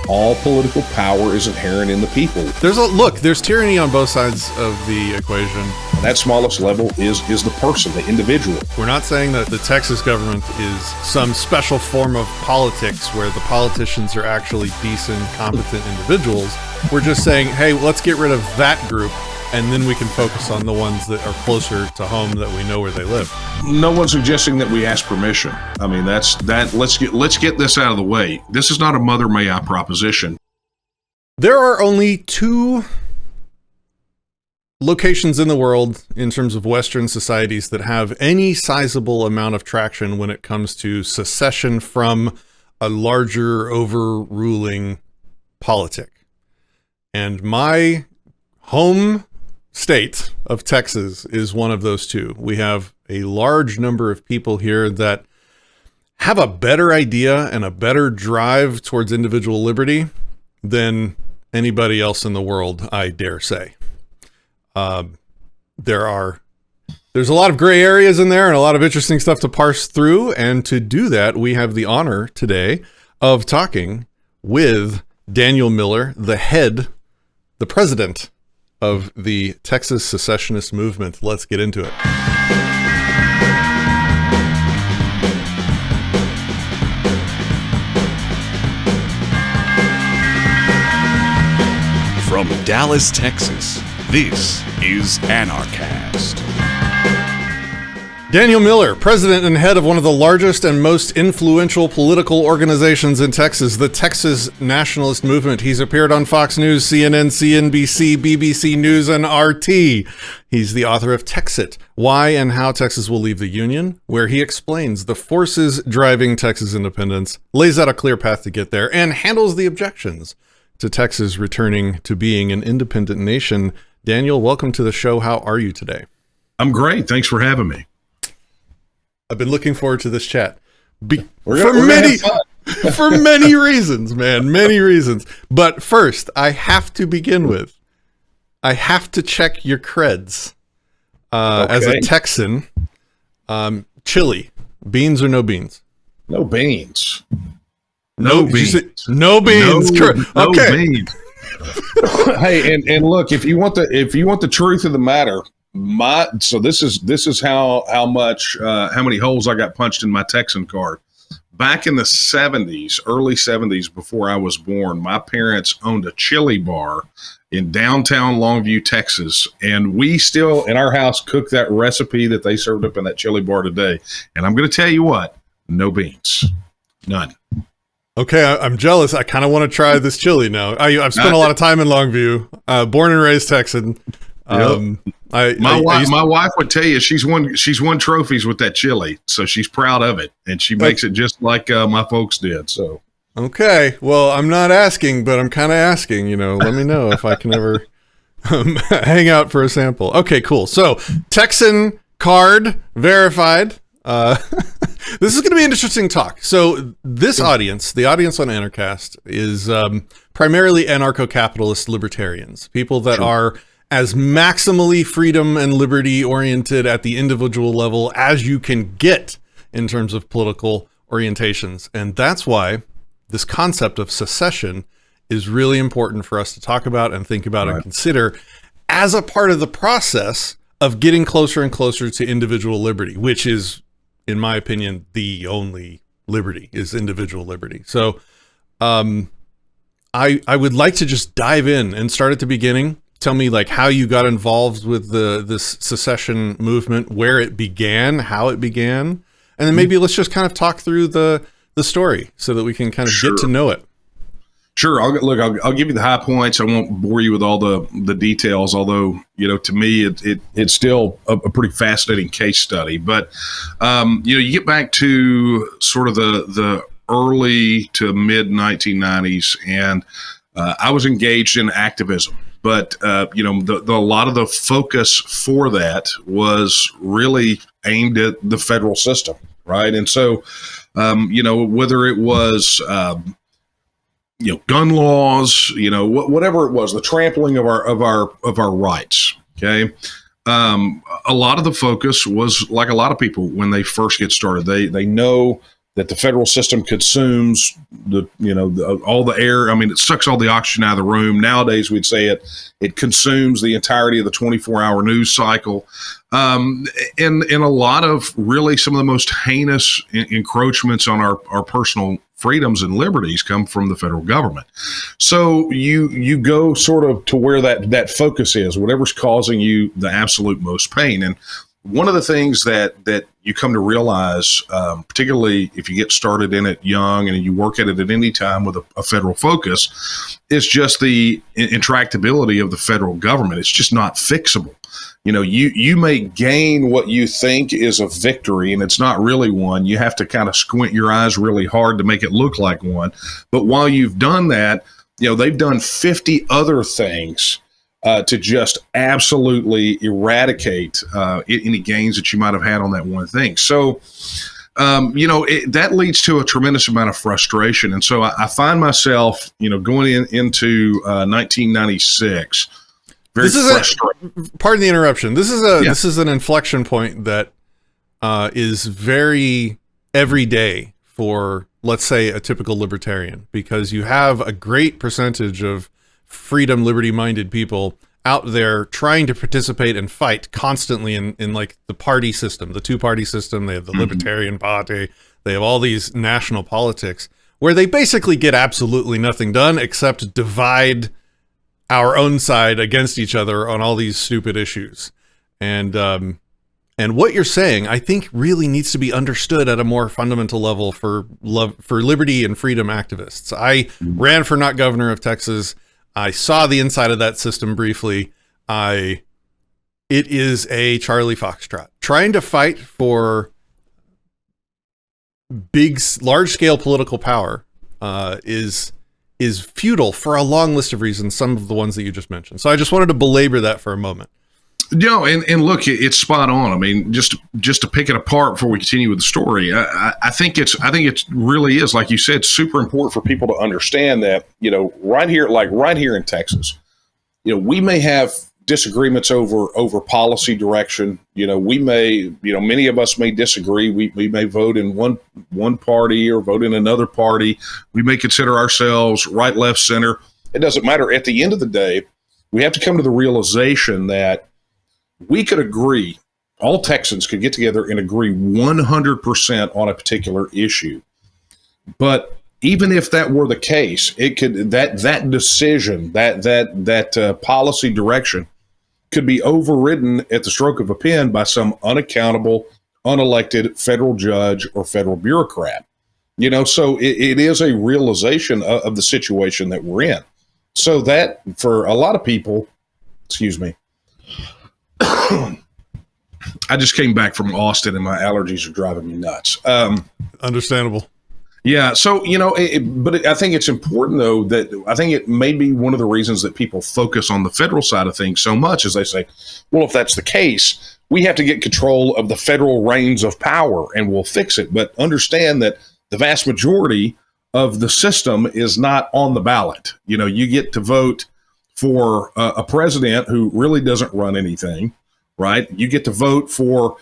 all political power is inherent in the people. There's tyranny on both sides of the equation. That smallest level is the person, the individual. We're not saying that the Texas government is some special form of politics where the politicians are actually decent, competent individuals. We're just saying, hey, let's get rid of that group, and then we can focus on the ones that are closer to home that we know where they live. No one's suggesting that we ask permission. I mean, let's get this out of the way. This is not a mother may I proposition. There are only 2 locations in the world in terms of Western societies that have any sizable amount of traction when it comes to secession from a larger overruling politic. And my home state of Texas is one of those 2. We have a large number of people here that have a better idea and a better drive towards individual liberty than anybody else in the world, I dare say. There's a lot of gray areas in there and a lot of interesting stuff to parse through. And to do that, we have the honor today of talking with Daniel Miller, the president of the Texas secessionist movement. Let's get into it. From Dallas, Texas, this is Anarchast. Daniel Miller, president and head of one of the largest and most influential political organizations in Texas, the Texas Nationalist movement. He's appeared on Fox News, CNN, CNBC, BBC News, and RT. He's the author of Texit, Why and How Texas Will Leave the Union, where he explains the forces driving Texas independence, lays out a clear path to get there, and handles the objections to Texas returning to being an independent nation. Daniel, welcome to the show. How are you today? I'm great. Thanks for having me. I've been looking forward to this chat for many reasons, man, many reasons. But first, I have to begin with, I have to check your creds as a Texan. Chili, beans or no beans? No beans. No beans. No beans. No beans. Hey, and look, if you want the truth of the matter, this is how many holes I got punched in my Texan card. Back in the 70s, early 70s, before I was born, my parents owned a chili bar in downtown Longview, Texas, and we still in our house cook that recipe that they served up in that chili bar today. And I'm going to tell you what, no beans, none. Okay, I'm jealous. I kind of want to try this chili now. I've spent a lot of time in Longview, born and raised Texan. My wife would tell you she's won trophies with that chili, so she's proud of it, and she makes it just like my folks did. So okay, well, I'm not asking, but I'm kind of asking. Let me know if I can ever hang out for a sample. Okay, cool. So Texan card verified. This is going to be an interesting talk. So this audience, the audience on Anarchast, is primarily anarcho-capitalist libertarians, people that are as maximally freedom and liberty oriented at the individual level as you can get in terms of political orientations. And that's why this concept of secession is really important for us to talk about and think about and consider as a part of the process of getting closer and closer to individual liberty, which is, in my opinion, the only liberty is individual liberty. So I would like to just dive in and start at the beginning. Tell me how you got involved with this secession movement, where it began, how it began, and then maybe let's just kind of talk through the story so that we can kind of get to know it. Sure. I'll give you the high points. I won't bore you with all the details, although, to me, it's still a pretty fascinating case study. But, you get back to sort of the early to mid 1990s, and I was engaged in activism. But, a lot of the focus for that was really aimed at the federal system, right? And so, whether it was, gun laws, whatever it was, the trampling of our rights. Okay. A lot of the focus was like a lot of people when they first get started, they know that the federal system consumes all the air. I mean, it sucks all the oxygen out of the room. Nowadays, we'd say it consumes the entirety of the 24-hour news cycle. And a lot of really some of the most heinous encroachments on our personal freedoms and liberties come from the federal government. So you go sort of to where that focus is, whatever's causing you the absolute most pain. And one of the things that you come to realize, particularly if you get started in it young and you work at it at any time with a federal focus, is just the intractability of the federal government. It's just not fixable. You may gain what you think is a victory, and it's not really one. You have to kind of squint your eyes really hard to make it look like one. But while you've done that, they've done 50 other things to just absolutely eradicate any gains that you might have had on that one thing. So, that leads to a tremendous amount of frustration. And so I find myself, going into 1996, very frustrated. Pardon the interruption. This is an inflection point that is very everyday for, let's say, a typical libertarian, because you have a great percentage of freedom, liberty-minded people out there trying to participate and fight constantly in like the party system, the two-party system. They have the Libertarian Party. They have all these national politics where they basically get absolutely nothing done except divide our own side against each other on all these stupid issues. And what you're saying, I think, really needs to be understood at a more fundamental level for liberty and freedom activists. I ran for not governor of Texas. I saw the inside of that system briefly. It is a Charlie Foxtrot. Trying to fight for large-scale political power is futile for a long list of reasons, some of the ones that you just mentioned. So I just wanted to belabor that for a moment. And look, it's spot on. I mean, just to pick it apart before we continue with the story, I think it really is, like you said, super important for people to understand that, right here in Texas, we may have disagreements over policy direction. We may, many of us may disagree. We may vote in one party or vote in another party. We may consider ourselves right, left, center. It doesn't matter. At the end of the day, we have to come to the realization that we could agree, all Texans could get together and agree 100% on a particular issue. But even if that were the case, it could that decision, that policy direction could be overridden at the stroke of a pen by some unaccountable, unelected federal judge or federal bureaucrat. So it is a realization of the situation that we're in. So that, for a lot of people, excuse me, I just came back from Austin and my allergies are driving me nuts. Understandable. Yeah. So, but I think it's important, though, that I think it may be one of the reasons that people focus on the federal side of things so much, as they say, well, if that's the case, we have to get control of the federal reins of power and we'll fix it. But understand that the vast majority of the system is not on the ballot. You get to vote for a president who really doesn't run anything, right? You get to vote for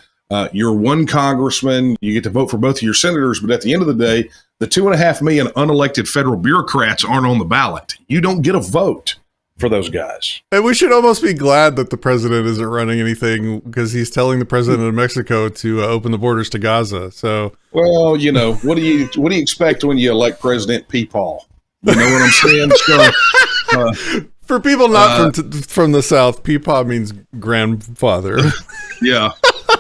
your one congressman. You get to vote for both of your senators. But at the end of the day, the 2.5 million unelected federal bureaucrats aren't on the ballot. You don't get a vote for those guys. And we should almost be glad that the president isn't running anything, because he's telling the president of Mexico to open the borders to Gaza. So, well, what do you expect when you elect President Peepaw? You know what I'm saying? So, for people not from the South, Peepaw means grandfather. Yeah.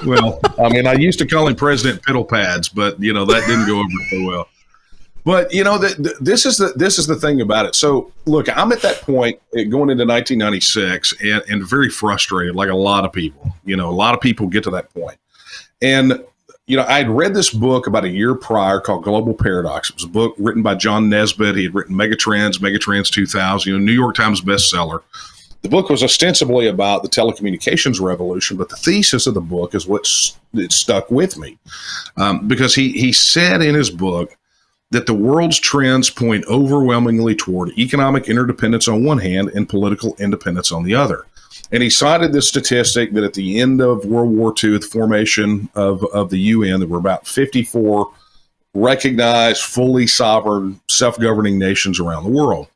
Well, I mean, I used to call him President Piddle Pads, but that didn't go over so well. But this is the thing about it. So look, I'm at that point going into 1996 and very frustrated, like a lot of people. A lot of people get to that point. And I'd read this book about a year prior called Global Paradox. It was a book written by John Nesbitt. He had written Megatrends 2000, New York Times bestseller. The book was ostensibly about the telecommunications revolution, but the thesis of the book is what stuck with me, because he said in his book that the world's trends point overwhelmingly toward economic interdependence on one hand and political independence on the other. And he cited this statistic that at the end of World War II, at the formation of the UN, there were about 54 recognized, fully sovereign, self-governing nations around the world.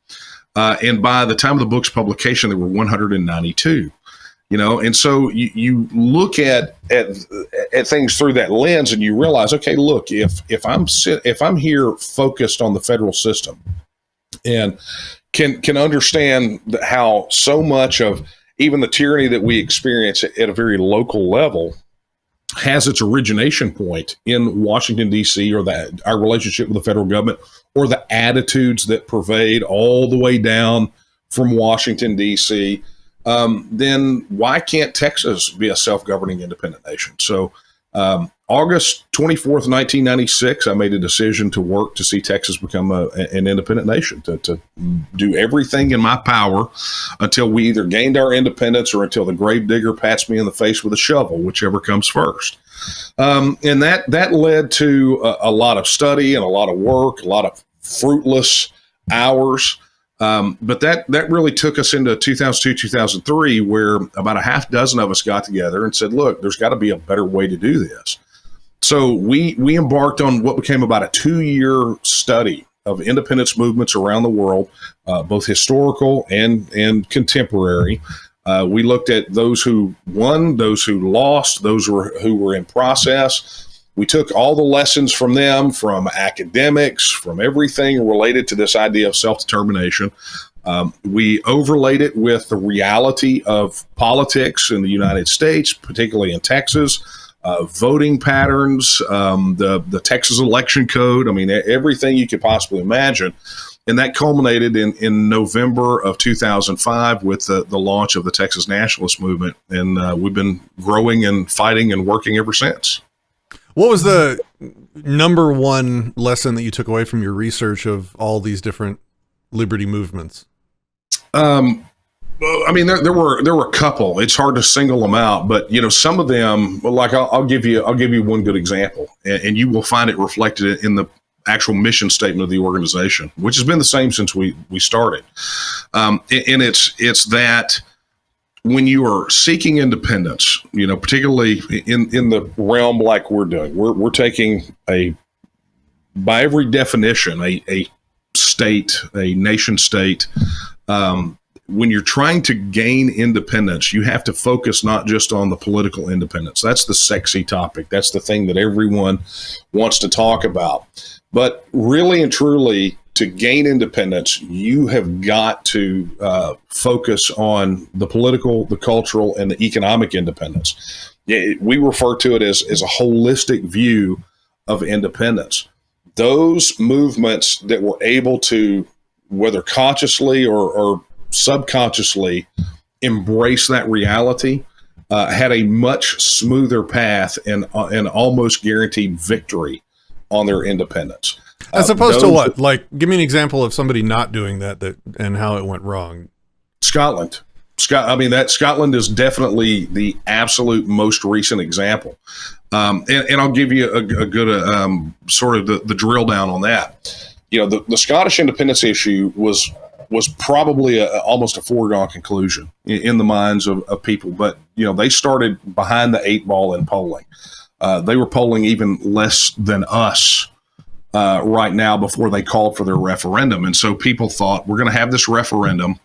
And by the time of the book's publication, there were 192. And so you look at things through that lens, and you realize, okay, look, if I'm here focused on the federal system and can understand how so much of even the tyranny that we experience at a very local level has its origination point in Washington, D.C., or our relationship with the federal government, or the attitudes that pervade all the way down from Washington, D.C., then why can't Texas be a self-governing independent nation? So August 24th, 1996, I made a decision to work to see Texas become an independent nation, to do everything in my power until we either gained our independence or until the gravedigger pats me in the face with a shovel, whichever comes first. And that led to a lot of study and a lot of work, a lot of fruitless hours. But that really took us into 2002, 2003, where about a half dozen of us got together and said, look, there's got to be a better way to do this. So we embarked on what became about a 2-year study of independence movements around the world, both historical and contemporary. We looked at those who won, those who lost, those who were in process. We took all the lessons from them, from academics, from everything related to this idea of self-determination. We overlaid it with the reality of politics in the United States, particularly in Texas, voting patterns, the Texas election code. I mean, everything you could possibly imagine. And that culminated in November of 2005 with the launch of the Texas Nationalist movement. And we've been growing and fighting and working ever since. What was the number one lesson that you took away from your research of all these different liberty movements? I mean, there were a couple. It's hard to single them out, but some of them, like I'll give you one good example, and you will find it reflected in the actual mission statement of the organization, which has been the same since we started. And it's that when you are seeking independence, particularly in the realm like we're doing, we're taking by every definition, a state, a nation state. When you're trying to gain independence, you have to focus not just on the political independence. That's the sexy topic. That's the thing that everyone wants to talk about. But really and truly, to gain independence, you have got to focus on the political, the cultural, and the economic independence. We refer to it as a holistic view of independence. Those movements that were able to, whether consciously or subconsciously, embrace that reality, had a much smoother path and almost guaranteed victory on their independence. As opposed to what? Like, give me an example of somebody not doing that and how it went wrong. Scotland. Scotland is definitely the absolute most recent example. And I'll give you a good sort of the drill down on that. The Scottish independence issue was probably almost a foregone conclusion in the minds of people. But, they started behind the 8 ball in polling. They were polling even less than us right now before they called for their referendum. And so people thought, we're going to have this referendum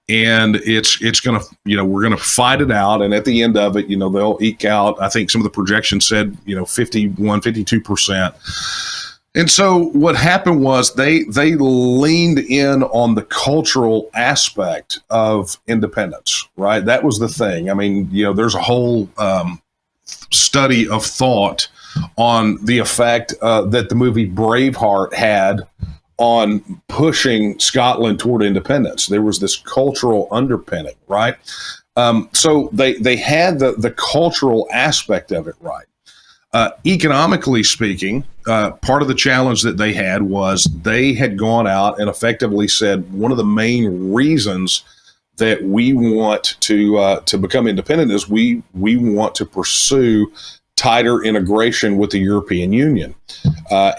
and it's going to, we're going to fight it out. And at the end of it, they'll eke out, I think some of the projections said, 51, 52%. And so what happened was they leaned in on the cultural aspect of independence, right? That was the thing. I mean, there's a whole study of thought on the effect that the movie Braveheart had on pushing Scotland toward independence. There was this cultural underpinning, right? So they had the cultural aspect of it right. Economically speaking, part of the challenge that they had was they had gone out and effectively said one of the main reasons that we want to become independent is we want to pursue tighter integration with the European Union,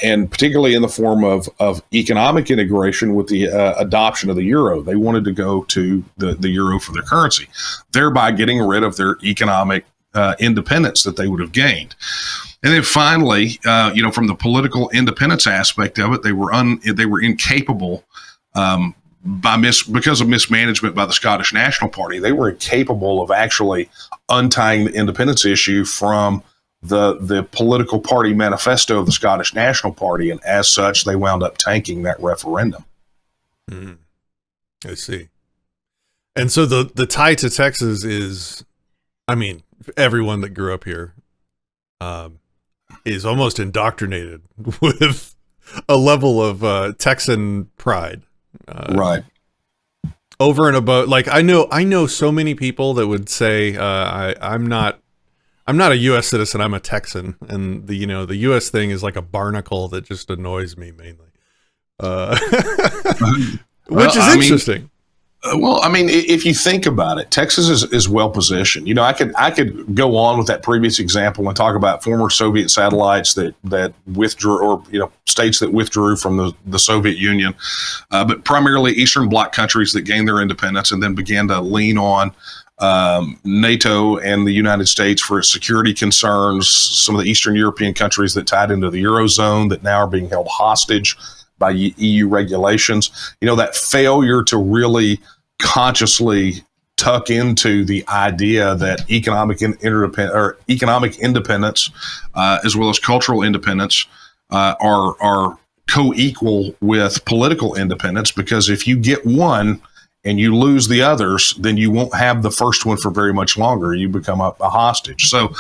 and particularly in the form of economic integration with the adoption of the euro. They wanted to go to the euro for their currency, thereby getting rid of their economic independence that they would have gained. And then finally, from the political independence aspect of it, they were incapable because of mismanagement by the Scottish National Party. They were incapable of actually untying the independence issue from the political party manifesto of the Scottish National Party, and as such, they wound up tanking that referendum. I see. And so the tie to Texas is, I mean, everyone that grew up here is almost indoctrinated with a level of Texan pride. Right. Over and above, like I know so many people that would say I'm not a U.S. citizen, I'm a Texan, and the U.S. thing is like a barnacle that just annoys me mainly, which is interesting. If you think about it, Texas is well positioned. I could go on with that previous example and talk about former Soviet satellites that withdrew, or states that withdrew from the Soviet Union, but primarily Eastern Bloc countries that gained their independence and then began to lean on NATO and the United States for its security concerns. Some of the Eastern European countries that tied into the Eurozone that now are being held hostage by EU regulations. That failure to really consciously tuck into the idea that economic independence, as well as cultural independence, are co-equal with political independence. Because if you get one and you lose the others, then you won't have the first one for very much longer. You become a hostage. So,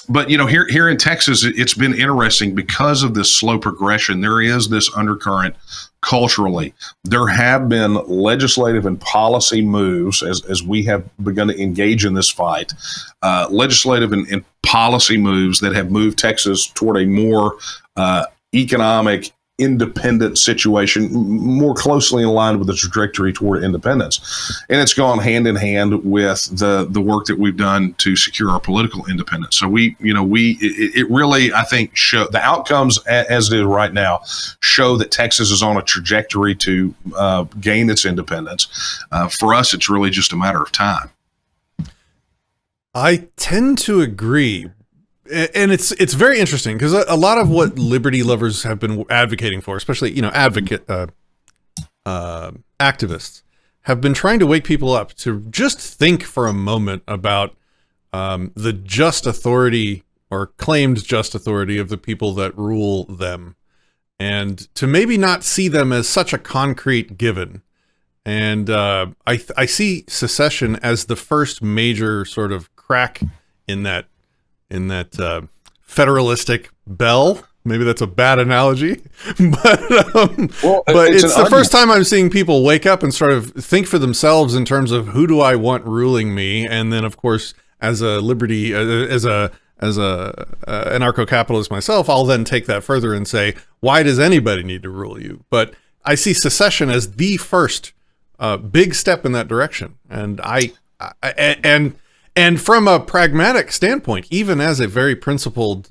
but here in Texas, it's been interesting because of this slow progression. There is this undercurrent culturally. There have been legislative and policy moves as we have begun to engage in this fight. Legislative and policy moves that have moved Texas toward a more economic, independent situation, more closely in line with the trajectory toward independence. And it's gone hand in hand with the work that we've done to secure our political independence. So it really, I think, show the outcomes as it is right now show that Texas is on a trajectory to gain its independence. For us, it's really just a matter of time. I tend to agree. And it's very interesting because a lot of what liberty lovers have been advocating for, especially activists, have been trying to wake people up to just think for a moment about the just authority or claimed just authority of the people that rule them, and to maybe not see them as such a concrete given. And I see secession as the first major sort of crack in that federalistic bell. Maybe that's a bad analogy, but it's the first time I'm seeing people wake up and sort of think for themselves in terms of who do I want ruling me, and then of course as a anarcho-capitalist myself, I'll then take that further and say, why does anybody need to rule you? But I see secession as the first big step in that direction, and from a pragmatic standpoint, even as a very principled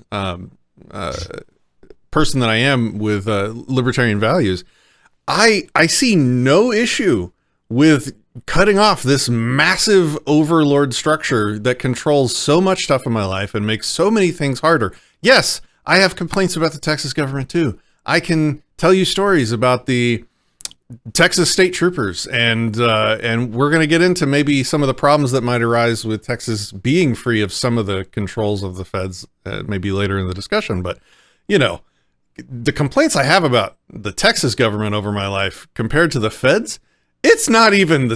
person that I am with libertarian values, I see no issue with cutting off this massive overlord structure that controls so much stuff in my life and makes so many things harder. Yes, I have complaints about the Texas government too. I can tell you stories about the Texas state troopers, and we're going to get into maybe some of the problems that might arise with Texas being free of some of the controls of the feds, maybe later in the discussion. But the complaints I have about the Texas government over my life compared to the feds, it's not even in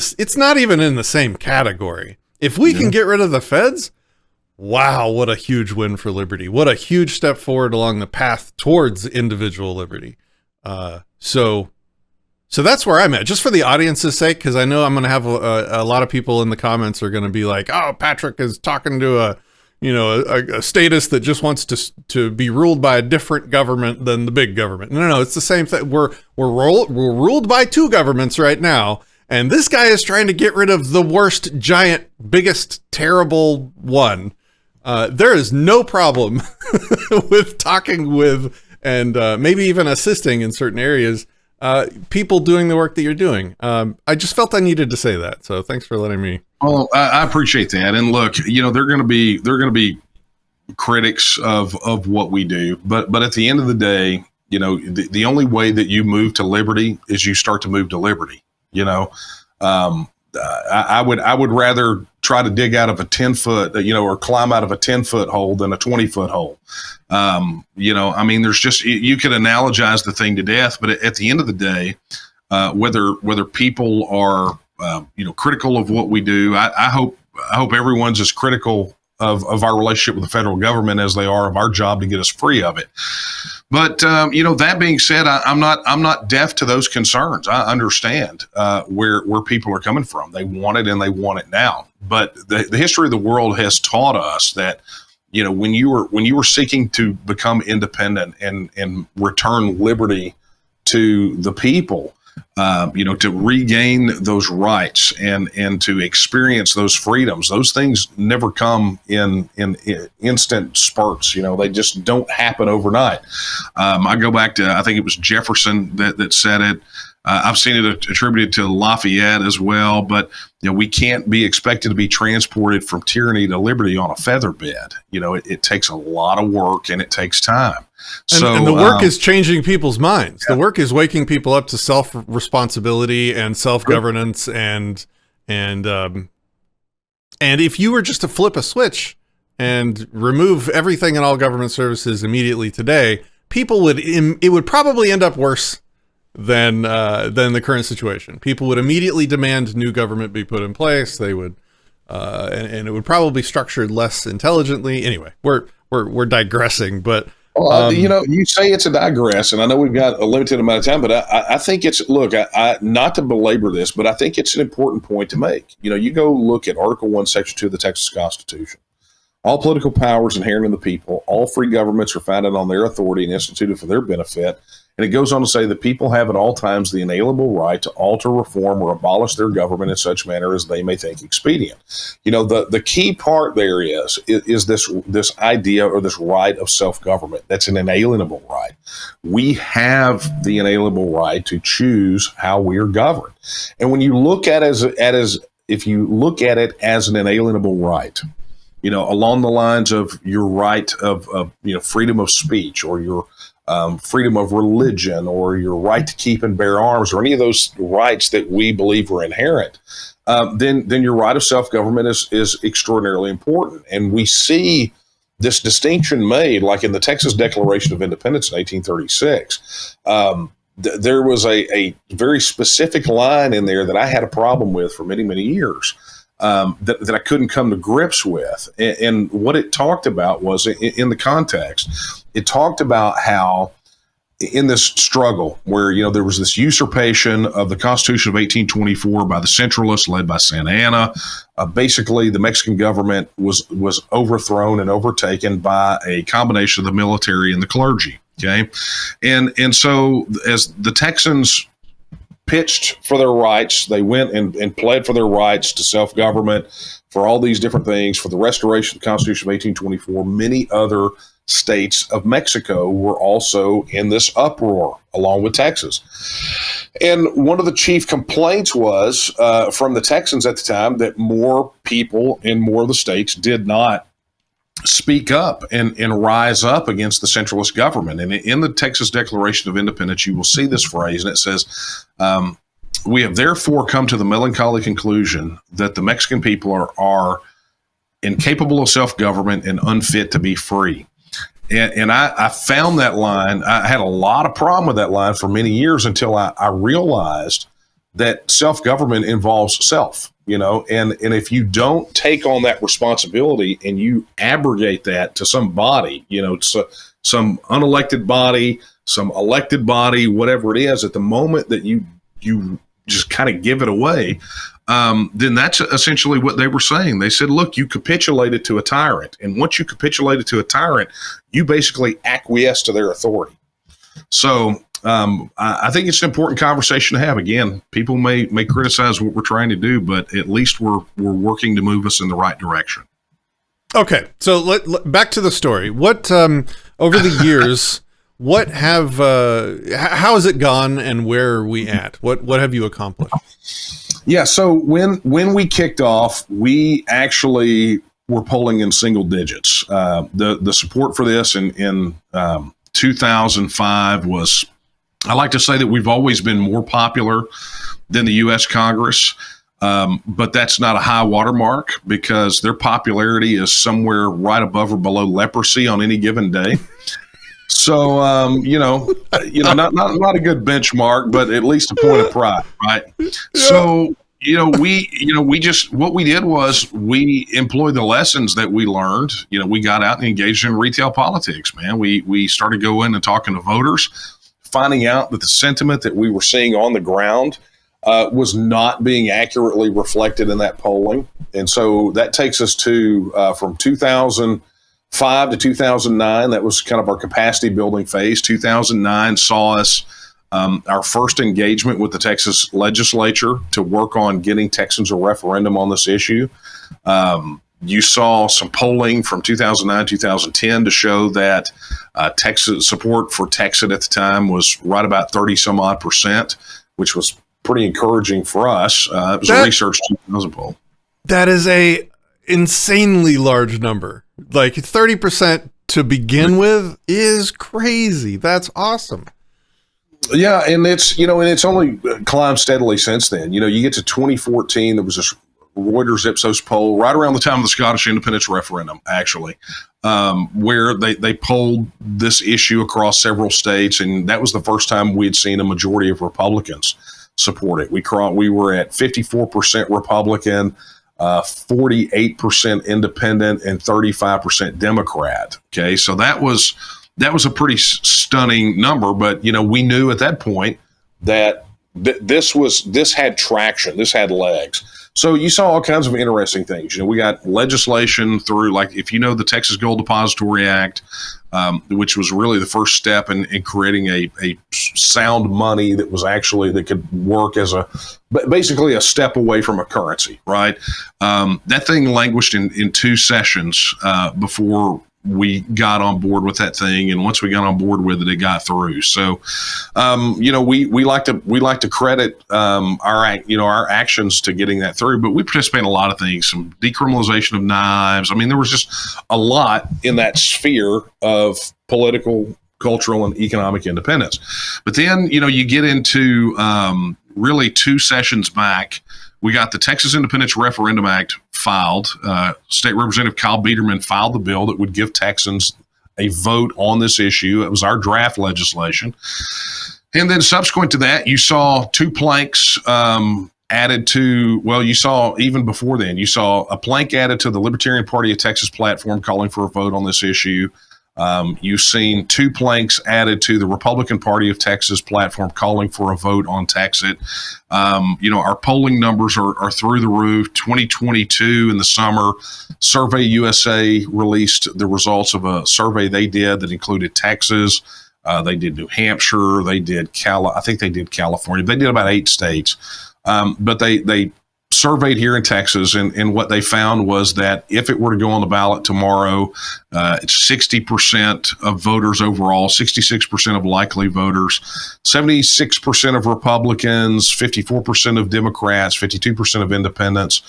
the same category. If we can get rid of the feds, wow, what a huge win for liberty! What a huge step forward along the path towards individual liberty. So that's where I'm at, just for the audience's sake, because I know I'm going to have a lot of people in the comments are going to be like, "Oh, Patrick is talking to a status that just wants to be ruled by a different government than the big government." No, it's the same thing. We're ruled by two governments right now, and this guy is trying to get rid of the worst, giant, biggest, terrible one. There is no problem with talking with and maybe even assisting in certain areas. People doing the work that you're doing. I just felt I needed to say that. So thanks for letting me Well, I appreciate that. And look, they're going to be critics of what we do, but at the end of the day, the only way that you move to liberty is you start to move to liberty. I would rather try to dig out of a 10-foot, or climb out of a 10-foot hole than a 20-foot hole. There's just, you could analogize the thing to death, but at the end of the day, whether people are, critical of what we do, I hope everyone's as critical of our relationship with the federal government as they are of our job to get us free of it. But that being said, I'm not deaf to those concerns. I understand where people are coming from. They want it and they want it now. But the history of the world has taught us that when you were seeking to become independent and return liberty to the people, to regain those rights and to experience those freedoms, those things never come in instant spurts. They just don't happen overnight. I go back to, I think it was Jefferson that said it. I've seen it attributed to Lafayette as well, but we can't be expected to be transported from tyranny to liberty on a feather bed. It takes a lot of work and it takes time. And the work is changing people's minds. Yeah. The work is waking people up to self-responsibility and self-governance, and if you were just to flip a switch and remove everything and all government services immediately today, it would probably end up worse than the current situation. People would immediately demand new government be put in place. They would, and it would probably be structured less intelligently. Anyway, we're digressing, but. Well, you say it's a digress, and I know we've got a limited amount of time, but I think it's, look, I not to belabor this, but I think it's an important point to make. You go look at Article 1, Section 2 of the Texas Constitution. All political powers inherent in the people, all free governments are founded on their authority and instituted for their benefit. And it goes on to say the people have at all times the inalienable right to alter, reform, or abolish their government in such manner as they may think expedient. The key part there is this idea or this right of self-government. That's an inalienable right. We have the inalienable right to choose how we are governed. And when you look at if you look at it as an inalienable right, along the lines of your right of freedom of speech, or your freedom of religion, or your right to keep and bear arms, or any of those rights that we believe are inherent, then your right of self-government is extraordinarily important. And we see this distinction made, like in the Texas Declaration of Independence in 1836. There was a very specific line in there that I had a problem with for many, many years. That I couldn't come to grips with. And what it talked about was, in the context, it talked about how in this struggle where, there was this usurpation of the Constitution of 1824 by the Centralists led by Santa Anna. Basically, the Mexican government was overthrown and overtaken by a combination of the military and the clergy. Okay. And so as the Texans pitched for their rights, they went and pled for their rights to self-government, for all these different things, for the restoration of the Constitution of 1824. Many other states of Mexico were also in this uproar, along with Texas. And one of the chief complaints was from the Texans at the time that more people in more of the states did not speak up and rise up against the centralist government. And in the Texas Declaration of Independence, you will see this phrase, and it says, we have therefore come to the melancholy conclusion that the Mexican people are incapable of self-government and unfit to be free. And I found that line, I had a lot of problem with that line for many years until I realized that self-government involves self. And if you don't take on that responsibility and you abrogate that to some body, some unelected body, some elected body, whatever it is, at the moment that you just kind of give it away, then that's essentially what they were saying. They said, look, you capitulated to a tyrant. And once you capitulated to a tyrant, you basically acquiesce to their authority. So I think it's an important conversation to have. Again, people may criticize what we're trying to do, but at least we're working to move us in the right direction. Okay, so back to the story. What over the years, how has it gone, and where are we at? What have you accomplished? Yeah. So when we kicked off, we actually were polling in single digits. The support for this in 2005 was, I like to say that we've always been more popular than the U.S. Congress. But that's not a high watermark because their popularity is somewhere right above or below leprosy on any given day. So, not a good benchmark, but at least a point of pride, right? Yeah. So, what we did was we employed the lessons that we learned. We got out and engaged in retail politics, man. We started going and talking to voters, finding out that the sentiment that we were seeing on the ground was not being accurately reflected in that polling. And so that takes us to from 2005 to 2009. That was kind of our capacity building phase. 2009 saw us our first engagement with the Texas legislature to work on getting Texans a referendum on this issue. You saw some polling from 2009, 2010 to show that Texas support for Texit at the time was right about 30 some odd %, which was pretty encouraging for us. It was a Research 2000 poll. That is a insanely large number. Like 30% to begin with is crazy. That's awesome. Yeah, and it's only climbed steadily since then. You get to 2014, there was this Reuters Ipsos poll right around the time of the Scottish independence referendum, actually, where they polled this issue across several states, and that was the first time we had seen a majority of Republicans support it. We were at 54% Republican, 48% independent, and 35% Democrat. Okay, so that was a pretty stunning number. But we knew at that point that this had traction, this had legs. So you saw all kinds of interesting things. We got legislation through, like, if the Texas Gold Depository Act, which was really the first step in creating a sound money that could work as basically a step away from a currency, right? That thing languished in two sessions before we got on board with that thing, and once we got on board with it, it got through. So, we like to credit our actions to getting that through. But we participate in a lot of things, some decriminalization of knives. I mean, there was just a lot in that sphere of political, cultural, and economic independence. But then, you get into really two sessions back. We got the Texas Independence Referendum Act filed. State Representative Kyle Biederman filed the bill that would give Texans a vote on this issue. It was our draft legislation. And then subsequent to that, you saw two planks added to, you saw even before then, you saw a plank added to the Libertarian Party of Texas platform calling for a vote on this issue. You've seen two planks added to the Republican Party of Texas platform calling for a vote on Texit. Our polling numbers are through the roof. 2022 in the summer, Survey USA released the results of a survey they did that included Texas. They did New Hampshire. They did I think they did California. They did about 8 states. But they surveyed here in Texas, and what they found was that if it were to go on the ballot tomorrow, it's 60% of voters overall, 66% of likely voters, 76% of Republicans, 54% of Democrats, 52% of independents.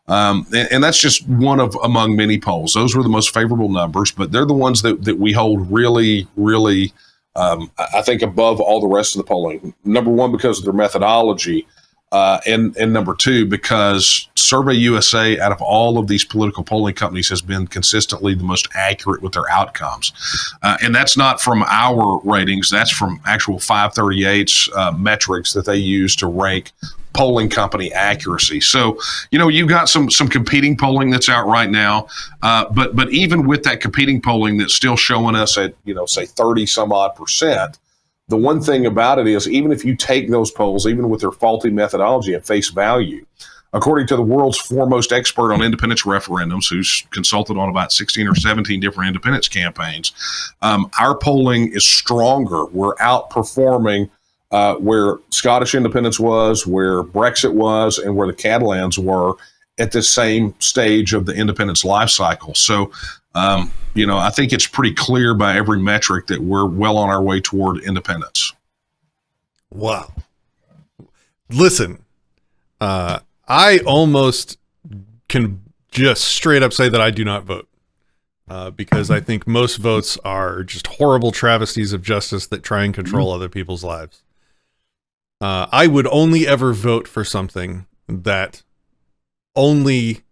And that's just one of among many polls. Those were the most favorable numbers, but they're the ones that we hold really, really, I think, above all the rest of the polling. Number one, because of their methodology. And number two, because Survey USA, out of all of these political polling companies, has been consistently the most accurate with their outcomes. And that's not from our ratings. That's from actual 538's metrics that they use to rank polling company accuracy. So, you've got some competing polling that's out right now. But even with that competing polling that's still showing us at, say 30 some odd %, the one thing about it is, even if you take those polls, even with their faulty methodology at face value, according to the world's foremost expert on independence referendums, who's consulted on about 16 or 17 different independence campaigns, our polling is stronger. We're outperforming where Scottish independence was, where Brexit was, and where the Catalans were at the same stage of the independence life cycle. So, I think it's pretty clear by every metric that we're well on our way toward independence. Wow. Listen, I almost can just straight up say that I do not vote. Because I think most votes are just horrible travesties of justice that try and control other people's lives. I would only ever vote for something that only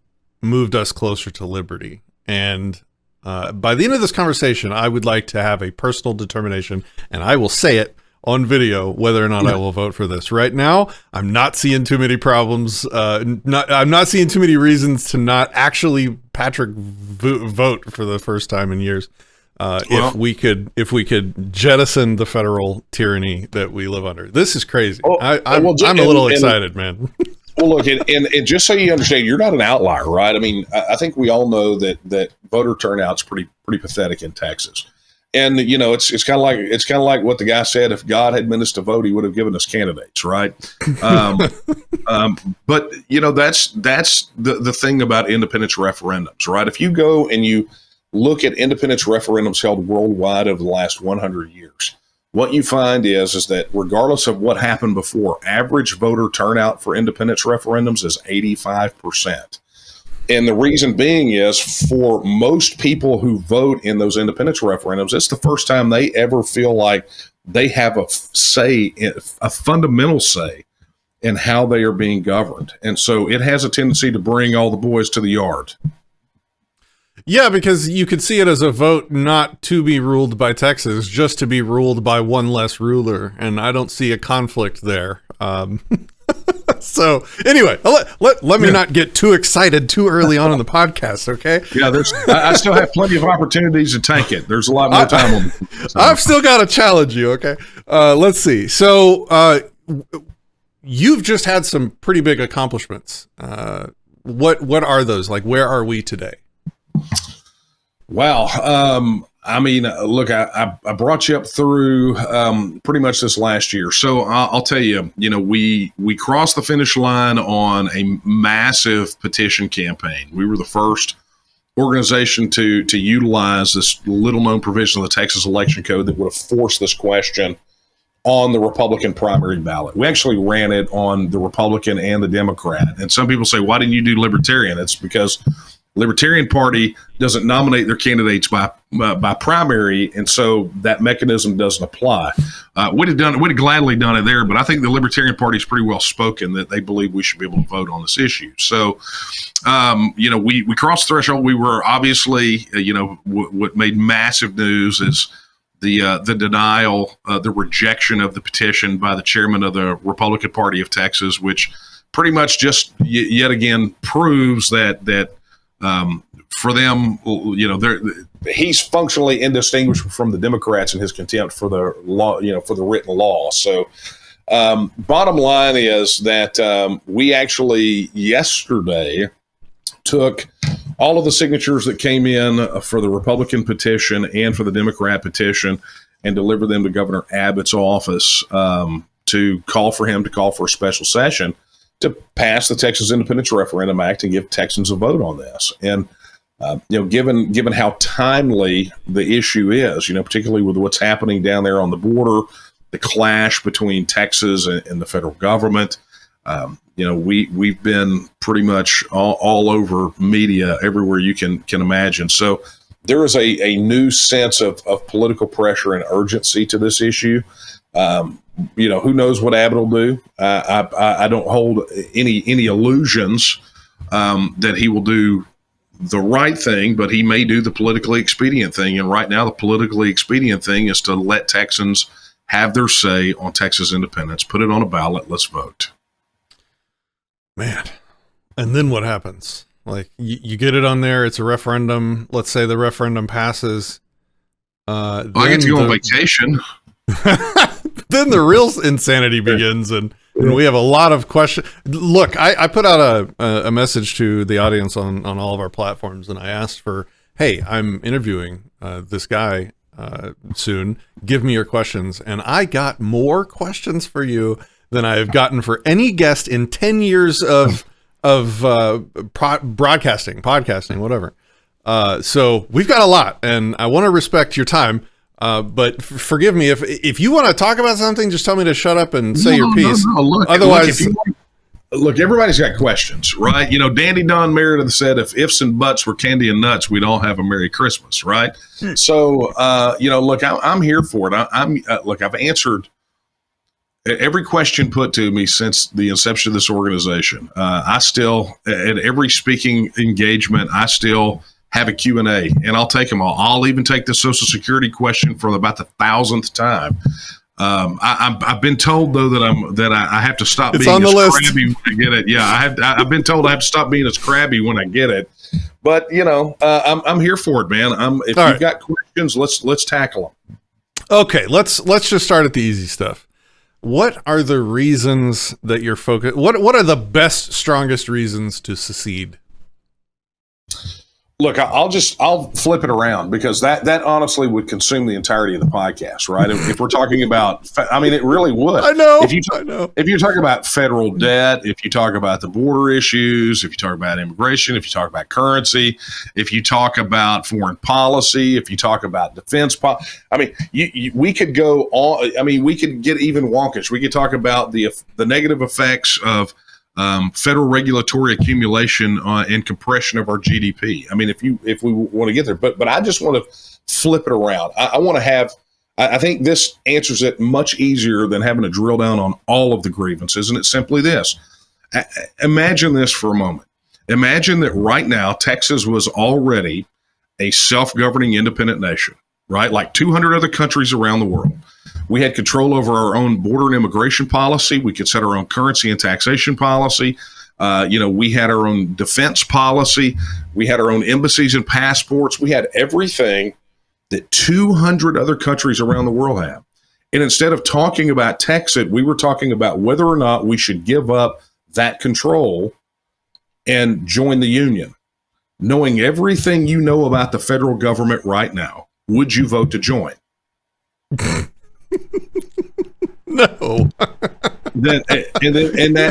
moved us closer to liberty. And by the end of this conversation, I would like to have a personal determination, and I will say it on video whether or not I will vote for this. Right now, I'm not seeing too many problems. I'm not seeing too many reasons to not actually vote for the first time in years. If we could jettison the federal tyranny that we live under. This is crazy. I'm a little excited, man. Well, look, and just so you understand, you're not an outlier, right? I mean, I think we all know that voter turnout's pretty pathetic in Texas. And it's kind of like what the guy said. If God had meant us to vote, He would have given us candidates, right? But that's the thing about independence referendums, right? If you go and you look at independence referendums held worldwide over the last 100 years, what you find is that regardless of what happened before, average voter turnout for independence referendums is 85%. And the reason being is, for most people who vote in those independence referendums, it's the first time they ever feel like they have a fundamental say in how they are being governed. And so it has a tendency to bring all the boys to the yard. Yeah, because you could see it as a vote not to be ruled by Texas, just to be ruled by one less ruler. And I don't see a conflict there. So anyway, let me not get too excited too early on in the podcast, okay? Yeah, I still have plenty of opportunities to tank it. There's a lot more time on it. I've still got to challenge you, okay? Let's see. So you've just had some pretty big accomplishments. What are those? Like, where are we today? Wow. I mean, look, I brought you up through pretty much this last year. So I'll tell you, we crossed the finish line on a massive petition campaign. We were the first organization to utilize this little-known provision of the Texas Election Code that would have forced this question on the Republican primary ballot. We actually ran it on the Republican and the Democrat. And some people say, why didn't you do Libertarian? It's because Libertarian Party doesn't nominate their candidates by primary, and so that mechanism doesn't apply. We'd have gladly done it there, but I think the Libertarian Party is pretty well spoken that they believe we should be able to vote on this issue. So, we crossed the threshold. We were obviously, what made massive news is the denial, the rejection of the petition by the chairman of the Republican Party of Texas, which pretty much just yet again proves that. For them, he's functionally indistinguishable from the Democrats in his contempt for the law, for the written law. So, bottom line is that we actually yesterday took all of the signatures that came in for the Republican petition and for the Democrat petition and delivered them to Governor Abbott's office to call for a special session to pass the Texas Independence Referendum Act and give Texans a vote on this. And, given how timely the issue is, particularly with what's happening down there on the border, the clash between Texas and the federal government, we've been pretty much all over media everywhere you can imagine. So there is a new sense of political pressure and urgency to this issue. Who knows what Abbott will do? I don't hold any illusions that he will do the right thing, but he may do the politically expedient thing. And right now, the politically expedient thing is to let Texans have their say on Texas independence. Put it on a ballot. Let's vote. Man. And then what happens? Like, you get it on there. It's a referendum. Let's say the referendum passes. I get to go on vacation. Then the real insanity begins, and we have a lot of questions. Look, I put out a message to the audience on all of our platforms, and I asked for, hey, I'm interviewing this guy soon. Give me your questions. And I got more questions for you than I have gotten for any guest in 10 years of broadcasting, podcasting, whatever. So we've got a lot, and I want to respect your time. But forgive me if you want to talk about something, just tell me to shut up and say your piece. No. Look, otherwise, Look, everybody's got questions, right? Dandy Don Meredith said, if ifs and buts were candy and nuts, we'd all have a Merry Christmas, right? So, look, I'm here for it. Look, I've answered every question put to me since the inception of this organization. I still, at every speaking engagement, I still have a Q&A, and I'll take them all. I'll even take the Social Security question for about the 1,000th time. I've been told though that I have to stop being as crabby when I get it. Yeah, I've been told I have to stop being as crabby when I get it. But I'm here for it, man. If you've got questions, let's tackle them. Okay, let's just start at the easy stuff. What are the reasons that you're focused? What are the best, strongest reasons to secede? Look, I'll flip it around, because that honestly would consume the entirety of the podcast, right? If we're talking about, it really would. I know. If you talk about federal debt, if you talk about the border issues, if you talk about immigration, if you talk about currency, if you talk about foreign policy, if you talk about defense policy, we could go on. We could get even wonkish. We could talk about the negative effects of federal regulatory accumulation and compression of our GDP. If we want to get there, but I just want to flip it around. I want to have. I think this answers it much easier than having to drill down on all of the grievances, and it's simply this. Imagine this for a moment. Imagine that right now Texas was already a self-governing independent nation, right? Like 200 other countries around the world. We had control over our own border and immigration policy. We could set our own currency and taxation policy. We had our own defense policy. We had our own embassies and passports. We had everything that 200 other countries around the world have. And instead of talking about Texit, we were talking about whether or not we should give up that control and join the union. Knowing everything you know about the federal government right now, would you vote to join? No.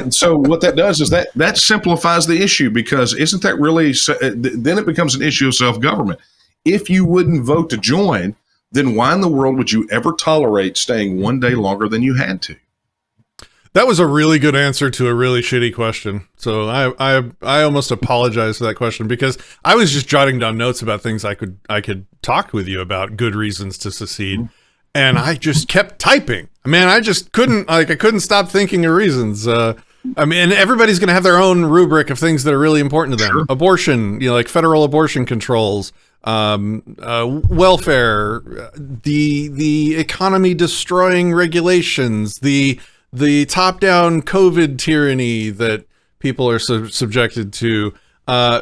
So what that does is that simplifies the issue, because isn't that really, then it becomes an issue of self-government. If you wouldn't vote to join, then why in the world would you ever tolerate staying one day longer than you had to? That was a really good answer to a really shitty question. So I almost apologize for that question, because I was just jotting down notes about things I could talk with you about, good reasons to secede. And I just kept typing. I just couldn't, I couldn't stop thinking of reasons. And everybody's going to have their own rubric of things that are really important to them. Sure. Abortion, like federal abortion controls, welfare, the economy destroying regulations, the top-down COVID tyranny that people are subjected to,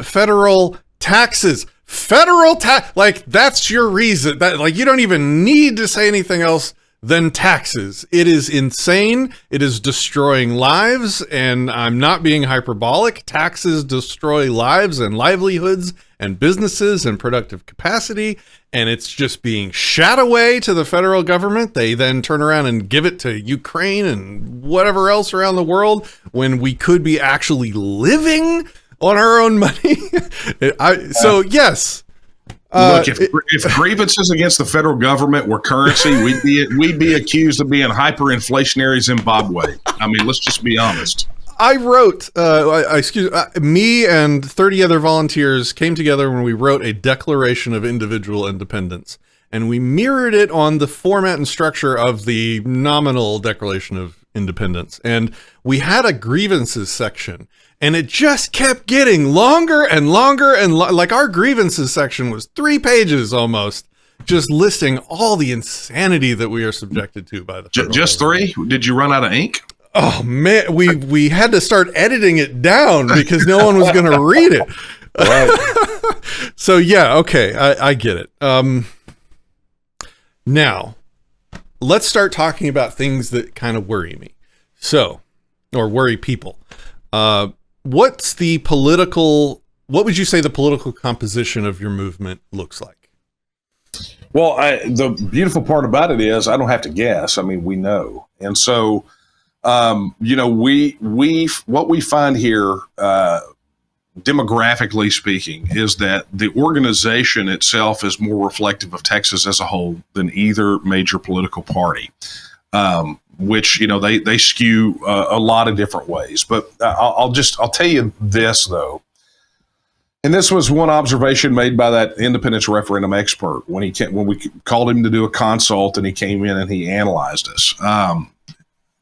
federal taxes. That's your reason. That you don't even need to say anything else than taxes. It is insane. It is destroying lives, and I'm not being hyperbolic. Taxes destroy lives and livelihoods and businesses and productive capacity, and it's just being shat away to the federal government. They then turn around and give it to Ukraine and whatever else around the world, when we could be actually living on our own money. Yes. Look, if grievances against the federal government were currency, we'd be accused of being hyperinflationary Zimbabwe. Let's just be honest. I wrote, me and 30 other volunteers came together when we wrote a Declaration of Individual Independence, and we mirrored it on the format and structure of the nominal Declaration of Independence. And we had a grievances section, and it just kept getting longer and longer. And like our grievances section was 3 pages almost, just listing all the insanity that we are subjected to by the federal Just government. 3? Did you run out of ink? Oh man, we had to start editing it down because no one was going to read it. Right. So yeah, okay, I get it. Now, let's start talking about things that kind of worry me. Or worry people. What would you say the political composition of your movement looks like? Well, the beautiful part about it is I don't have to guess. We know. And so, what we find here, demographically speaking, is that the organization itself is more reflective of Texas as a whole than either major political party. which, they skew a lot of different ways. But I'll tell you this, though. And this was one observation made by that independence referendum expert when we called him to do a consult, and he came in and he analyzed us.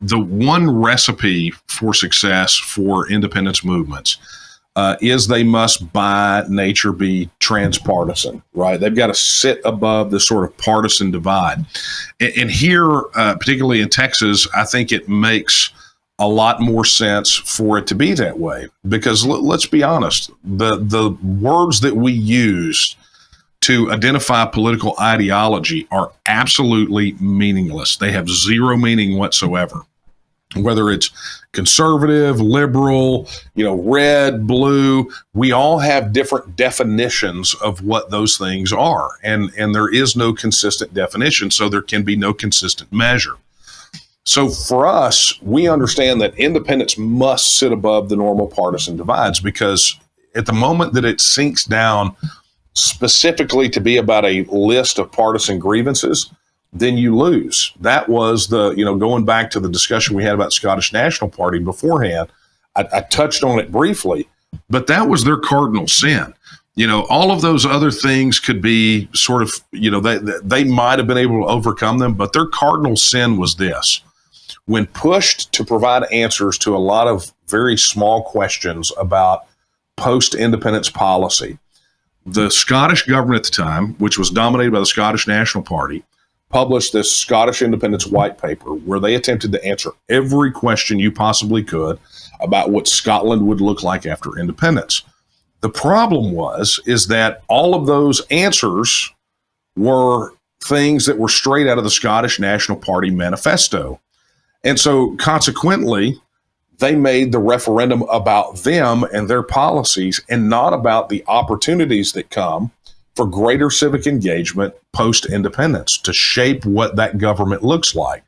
The one recipe for success for independence movements is they must by nature be transpartisan, right? They've got to sit above the sort of partisan divide. And here, particularly in Texas, I think it makes a lot more sense for it to be that way, because let's be honest, the words that we use to identify political ideology are absolutely meaningless. They have zero meaning whatsoever. Whether it's conservative, liberal, red, blue, we all have different definitions of what those things are. And there is no consistent definition, so there can be no consistent measure. So for us, we understand that independence must sit above the normal partisan divides, because at the moment that it sinks down specifically to be about a list of partisan grievances, then you lose. That was going back to the discussion we had about the Scottish National Party beforehand. I touched on it briefly, but that was their cardinal sin. All of those other things could be sort of, they might have been able to overcome them, but their cardinal sin was this. When pushed to provide answers to a lot of very small questions about post-independence policy, the Scottish government at the time, which was dominated by the Scottish National Party, published this Scottish independence white paper where they attempted to answer every question you possibly could about what Scotland would look like after independence. The problem is that all of those answers were things that were straight out of the Scottish National Party manifesto. And so consequently, they made the referendum about them and their policies, and not about the opportunities that come for greater civic engagement post-independence to shape what that government looks like.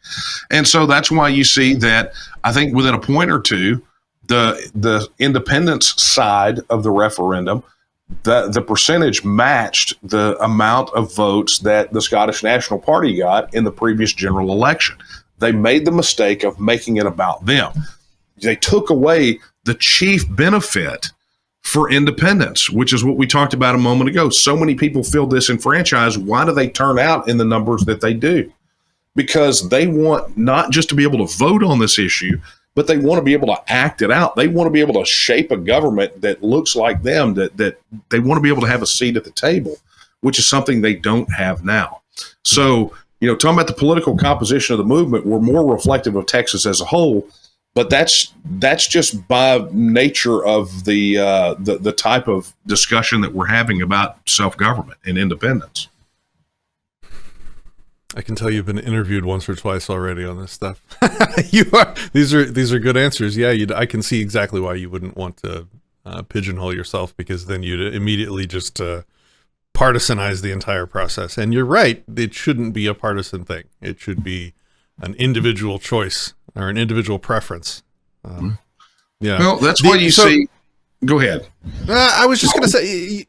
And so that's why you see that, I think within a point or two, the independence side of the referendum, the percentage matched the amount of votes that the Scottish National Party got in the previous general election. They made the mistake of making it about them. They took away the chief benefit for independence, which is what we talked about a moment ago. So many people feel disenfranchised. Why do they turn out in the numbers that they do? Because they want not just to be able to vote on this issue, but they want to be able to act it out. They want to be able to shape a government that looks like them, that they want to be able to have a seat at the table, which is something they don't have now. So, talking about the political composition of the movement, we're more reflective of Texas as a whole, but that's just by nature of the type of discussion that we're having about self-government and independence. I can tell you've been interviewed once or twice already on this stuff. You are. These are good answers. Yeah, I can see exactly why you wouldn't want to pigeonhole yourself, because then you'd immediately just partisanize the entire process. And you're right, it shouldn't be a partisan thing. It should be an individual choice or an individual preference. Yeah. Well, that's why you see. Go ahead. I was just going to say,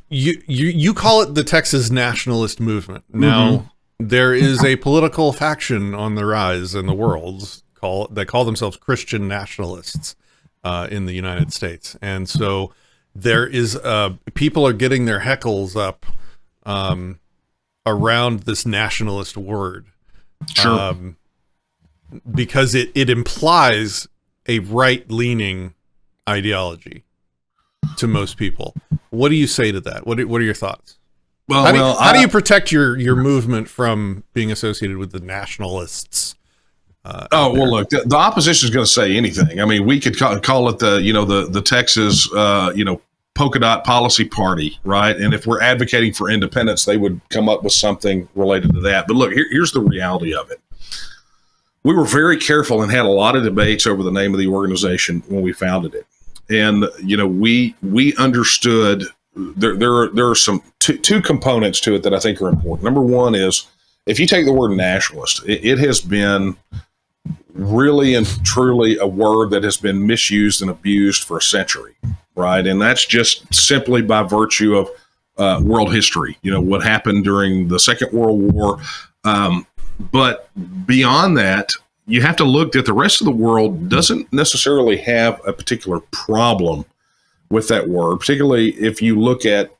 you call it the Texas Nationalist movement. Now, there is a political faction on the rise in the world that call themselves Christian Nationalists in the United States, and so there is people are getting their heckles up around this nationalist word, because it implies a right-leaning ideology to most people. What do you say to that? What are your thoughts? How do you protect your movement from being associated with the nationalists? Look, the opposition is going to say anything. I mean, we could call it the Texas polka dot policy party, right? And if we're advocating for independence, they would come up with something related to that. But look, here's the reality of it. We were very careful and had a lot of debates over the name of the organization when we founded it. And, we understood there are some two components to it that I think are important. Number one is, if you take the word nationalist, it has been really and truly a word that has been misused and abused for a century, right? And that's just simply by virtue of world history. What happened during the Second World War, But beyond that, you have to look that the rest of the world doesn't necessarily have a particular problem with that word, particularly if you look at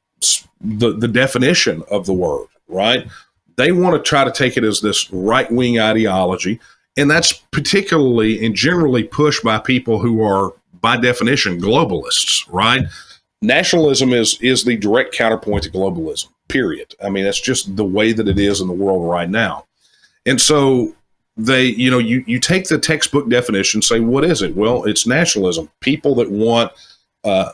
the definition of the word, right? They want to try to take it as this right-wing ideology, and that's particularly and generally pushed by people who are, by definition, globalists, right? Nationalism is the direct counterpoint to globalism, period. I mean, that's just the way that it is in the world right now. And so you take the textbook definition, say, what is it? Well, it's nationalism, people that want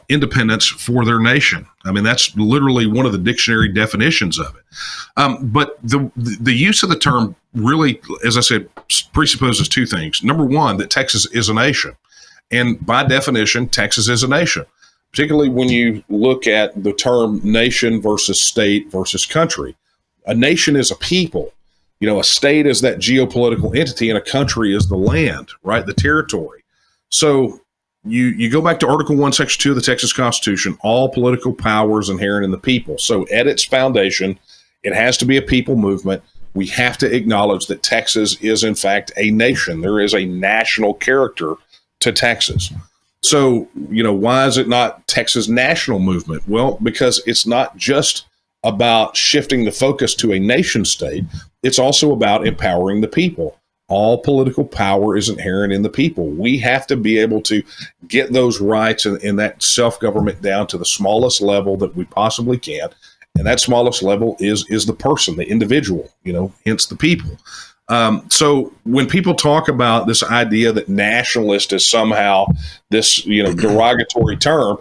independence for their nation. I mean, that's literally one of the dictionary definitions of it. But the use of the term really, as I said, presupposes two things. Number one, that Texas is a nation. And by definition, Texas is a nation, particularly when you look at the term nation versus state versus country. A nation is a people. A state is that geopolitical entity, and a country is the land, right? The territory. So you go back to Article 1, Section 2 of the Texas Constitution, all political power is inherent in the people. So at its foundation, it has to be a people movement. We have to acknowledge that Texas is, in fact, a nation. There is a national character to Texas. So, why is it not Texas national movement? Well, because it's not just about shifting the focus to a nation state. It's also about empowering the people. All political power is inherent in the people. We have to be able to get those rights and that self-government down to the smallest level that we possibly can. And that smallest level is the person, the individual, hence the people. So when people talk about this idea that nationalist is somehow this, derogatory term,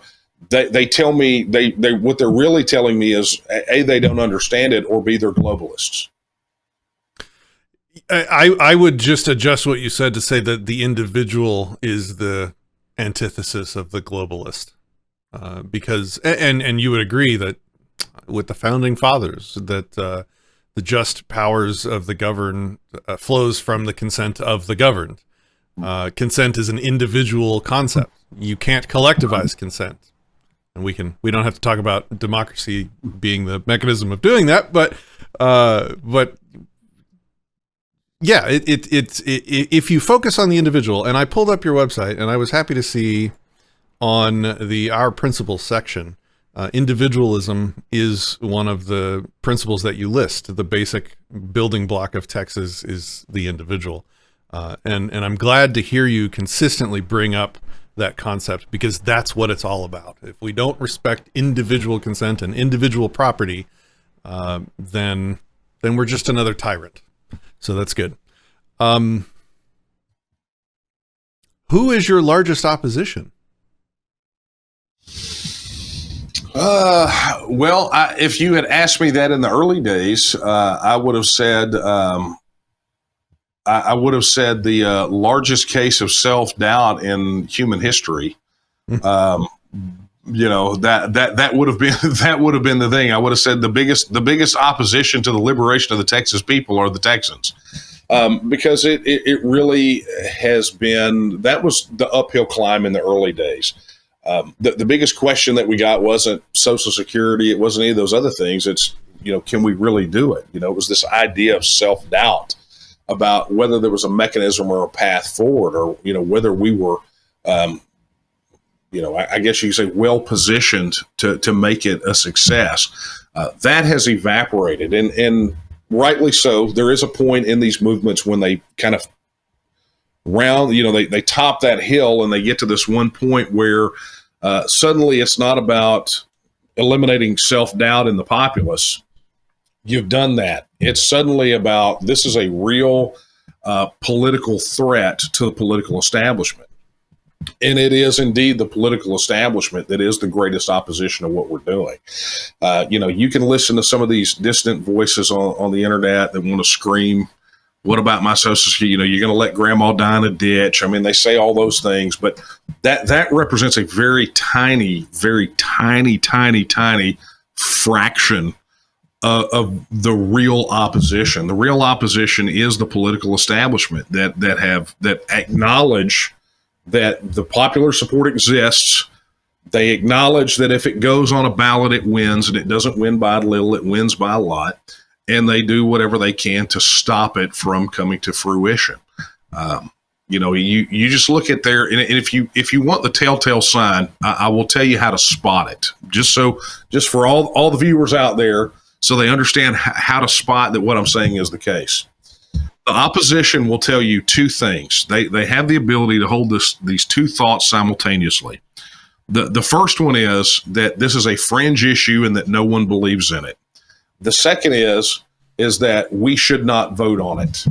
they tell me what they're really telling me is A, they don't understand it, or B, they're globalists. I would just adjust what you said to say that the individual is the antithesis of the globalist, because and you would agree that with the founding fathers that the just powers of the governed flows from the consent of the governed. Consent is an individual concept. You can't collectivize consent. And we don't have to talk about democracy being the mechanism of doing that, but yeah, if you focus on the individual, and I pulled up your website and I was happy to see on our principles section, individualism is one of the principles that you list. The basic building block of Texas is the individual. And I'm glad to hear you consistently bring up that concept, because that's what it's all about. If we don't respect individual consent and individual property, then we're just another tyrant. So that's good. Who is your largest opposition? Well, if you had asked me that in the early days, I would have said the largest case of self-doubt in human history. That would have been the thing. I would have said the biggest opposition to the liberation of the Texas people are the Texans, because it really has been, that was the uphill climb in the early days. The biggest question that we got wasn't Social Security. It wasn't any of those other things. It's, can we really do it? It was this idea of self-doubt about whether there was a mechanism or a path forward, or, whether we were, I guess you could say, well positioned to make it a success. That has evaporated, and rightly so. There is a point in these movements when they kind of they top that hill and they get to this one point where suddenly it's not about eliminating self-doubt in the populace. You've done that. It's suddenly about, this is a real political threat to the political establishment. And it is indeed the political establishment that is the greatest opposition of what we're doing. You can listen to some of these distant voices on the internet that want to scream, what about my Social Security? You're going to let grandma die in a ditch. I mean, they say all those things, but that represents a very tiny fraction of the real opposition. The real opposition is the political establishment that acknowledge that the popular support exists. They acknowledge that if it goes on a ballot, it wins, and it doesn't win by a little, it wins by a lot. and they do whatever they can to stop it from coming to fruition. You just look at there, and if you want the telltale sign, I will tell you how to spot it. Just for all the viewers out there, so they understand how to spot that what I'm saying is the case. The opposition will tell you two things. They have the ability to hold these two thoughts simultaneously. The first one is that this is a fringe issue and that no one believes in it. The second is that we should not vote on it.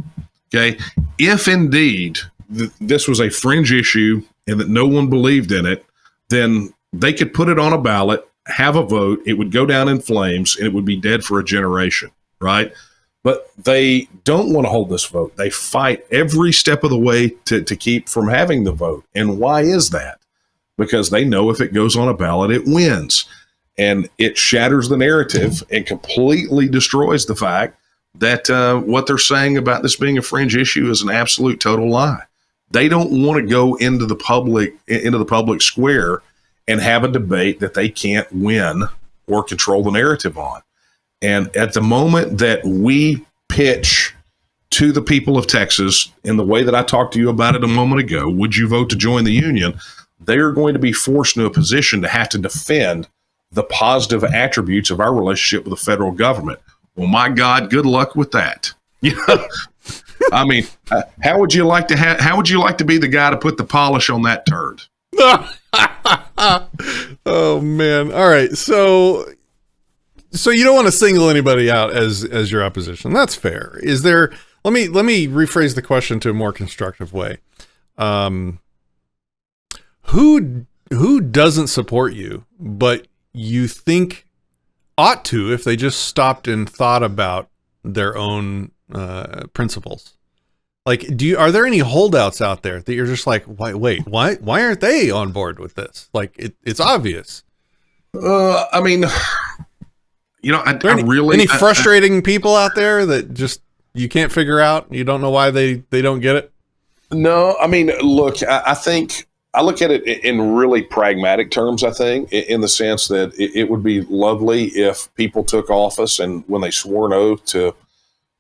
Okay, if indeed this was a fringe issue and that no one believed in it, then they could put it on a ballot, have a vote, it would go down in flames, and it would be dead for a generation, right? But they don't want to hold this vote. They fight every step of the way to keep from having the vote. And why is that? Because they know if it goes on a ballot, it wins. And it shatters the narrative and completely destroys the fact that what they're saying about this being a fringe issue is an absolute total lie. They don't want to go into the public square and have a debate that they can't win or control the narrative on. And at the moment that we pitch to the people of Texas in the way that I talked to you about it a moment ago, would you vote to join the union? They are going to be forced into a position to have to defend the positive attributes of our relationship with the federal government. Well, my God, good luck with that. I mean, how would you like to be the guy to put the polish on that turd? Oh man. All right. So you don't want to single anybody out as your opposition. That's fair. Is there, let me rephrase the question to a more constructive way. Who doesn't support you, but you think ought to if they just stopped and thought about their own principles? Like, are there any holdouts out there that you're just like, why aren't they on board with this? Like, it's obvious. I mean, any frustrating people out there that just you can't figure out? You don't know why they don't get it? No, I mean, look, I think I look at it in really pragmatic terms, I think, in the sense that it would be lovely if people took office and when they swore an oath to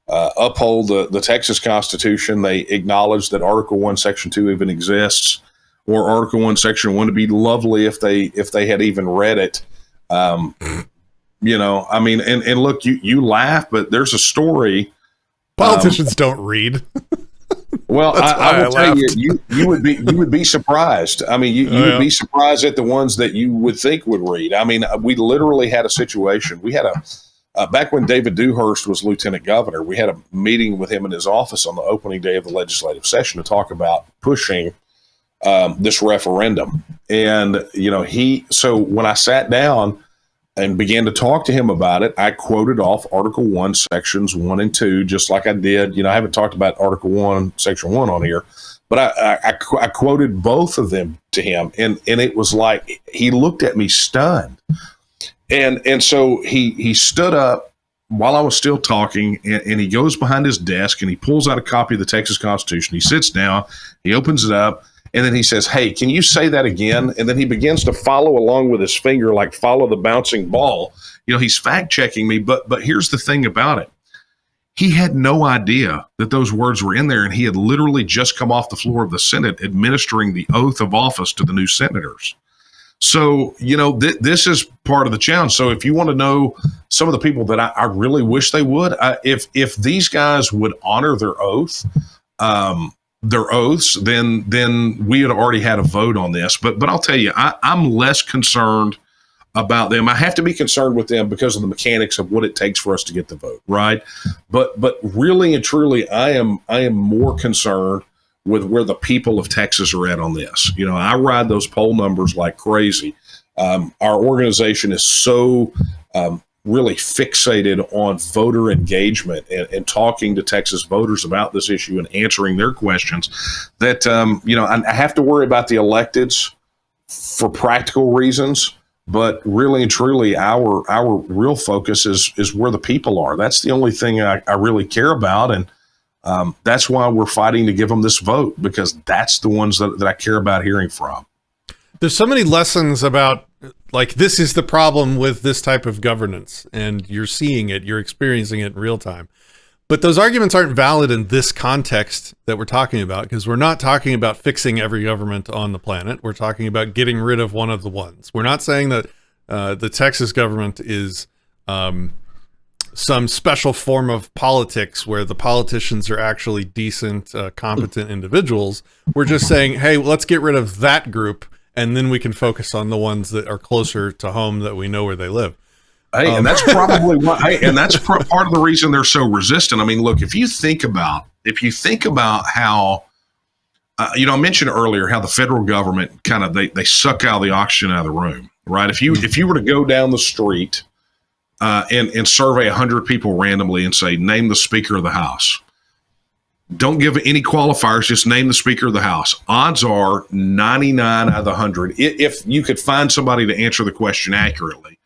uphold the Texas Constitution, they acknowledge that Article 1, Section 2 even exists, or Article 1, Section 1. It'd be lovely if they had even read it. I mean, and look, you laugh, but there's a story. Politicians don't read. Well, I will tell you, you would be surprised. I mean, you would be surprised at the ones that you would think would read. I mean, we literally had a situation. We had back when David Dewhurst was lieutenant governor, we had a meeting with him in his office on the opening day of the legislative session to talk about pushing this referendum. And, so when I sat down and began to talk to him about it, I quoted off Article 1, Sections 1 and 2, just like I did. I haven't talked about Article 1, Section 1 on here, but I quoted both of them to him. And it was like he looked at me stunned. And so he stood up while I was still talking, and he goes behind his desk, and he pulls out a copy of the Texas Constitution. He sits down, he opens it up, and then he says, "Hey, can you say that again?" And then he begins to follow along with his finger, like follow the bouncing ball. He's fact checking me, but here's the thing about it. He had no idea that those words were in there, and he had literally just come off the floor of the Senate administering the oath of office to the new senators. So, this is part of the challenge. So if you want to know some of the people that I really wish they would, if these guys would honor their oaths, then we had already had a vote on this. But I'll tell you, I'm less concerned about them. I have to be concerned with them because of the mechanics of what it takes for us to get the vote, right? But really and truly, I am more concerned with where the people of Texas are at on this. I ride those poll numbers like crazy. Our organization is so really fixated on voter engagement and talking to Texas voters about this issue and answering their questions that, I have to worry about the electeds for practical reasons. But really and truly, our real focus is where the people are. That's the only thing I really care about. And that's why we're fighting to give them this vote, because that's the ones that I care about hearing from. There's so many lessons about like, this is the problem with this type of governance, and you're seeing it, you're experiencing it in real time. But those arguments aren't valid in this context that we're talking about, because we're not talking about fixing every government on the planet. We're talking about getting rid of one of the ones. We're not saying that the Texas government is some special form of politics where the politicians are actually decent, competent individuals. We're just saying, hey, let's get rid of that group, and then we can focus on the ones that are closer to home, that we know where they live. Hey, and that's probably what. Hey, and that's part of the reason they're so resistant. I mean, look, if you think about how, I mentioned earlier how the federal government kind of they suck out the oxygen out of the room, right? If you were to go down the street and survey 100 people randomly and say, name the Speaker of the House, don't give any qualifiers, just name the Speaker of the House. Odds are 99 out of the 100, if you could find somebody to answer the question accurately,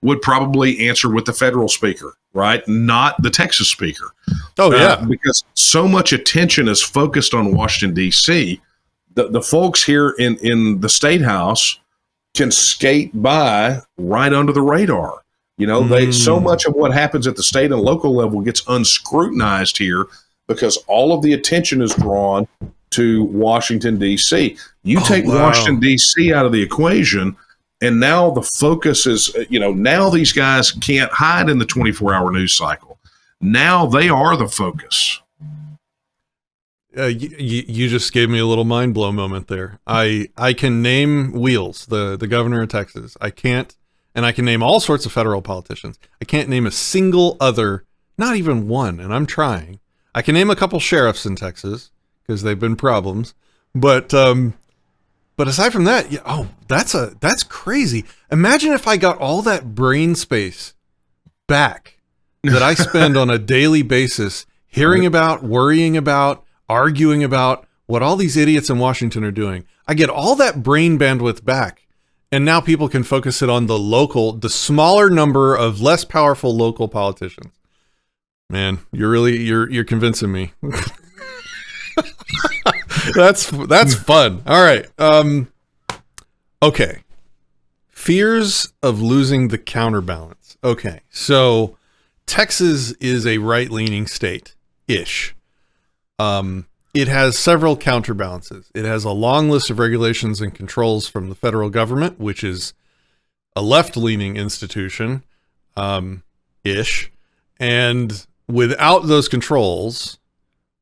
would probably answer with the federal speaker, right? Not the Texas speaker. Oh, yeah. Because so much attention is focused on Washington, D.C., the folks here in the State House can skate by right under the radar. So much of what happens at the state and local level gets unscrutinized here because all of the attention is drawn to Washington, D.C. You take Washington, D.C. out of the equation, and now the focus is, now these guys can't hide in the 24-hour news cycle. Now they are the focus. You just gave me a little mind blow moment there. I can name Wheels, the governor of Texas. I can't, and I can name all sorts of federal politicians. I can't name a single other, not even one, and I'm trying. I can name a couple sheriffs in Texas because they've been problems, but aside from that, that's crazy. Imagine if I got all that brain space back that I spend on a daily basis hearing about, worrying about, arguing about what all these idiots in Washington are doing. I get all that brain bandwidth back, and now people can focus it on the smaller number of less powerful local politicians. Man, you're convincing me. That's fun. All right. Okay. Fears of losing the counterbalance. Okay. So Texas is a right-leaning state-ish. It has several counterbalances. It has a long list of regulations and controls from the federal government, which is a left-leaning institution, ish. And without those controls,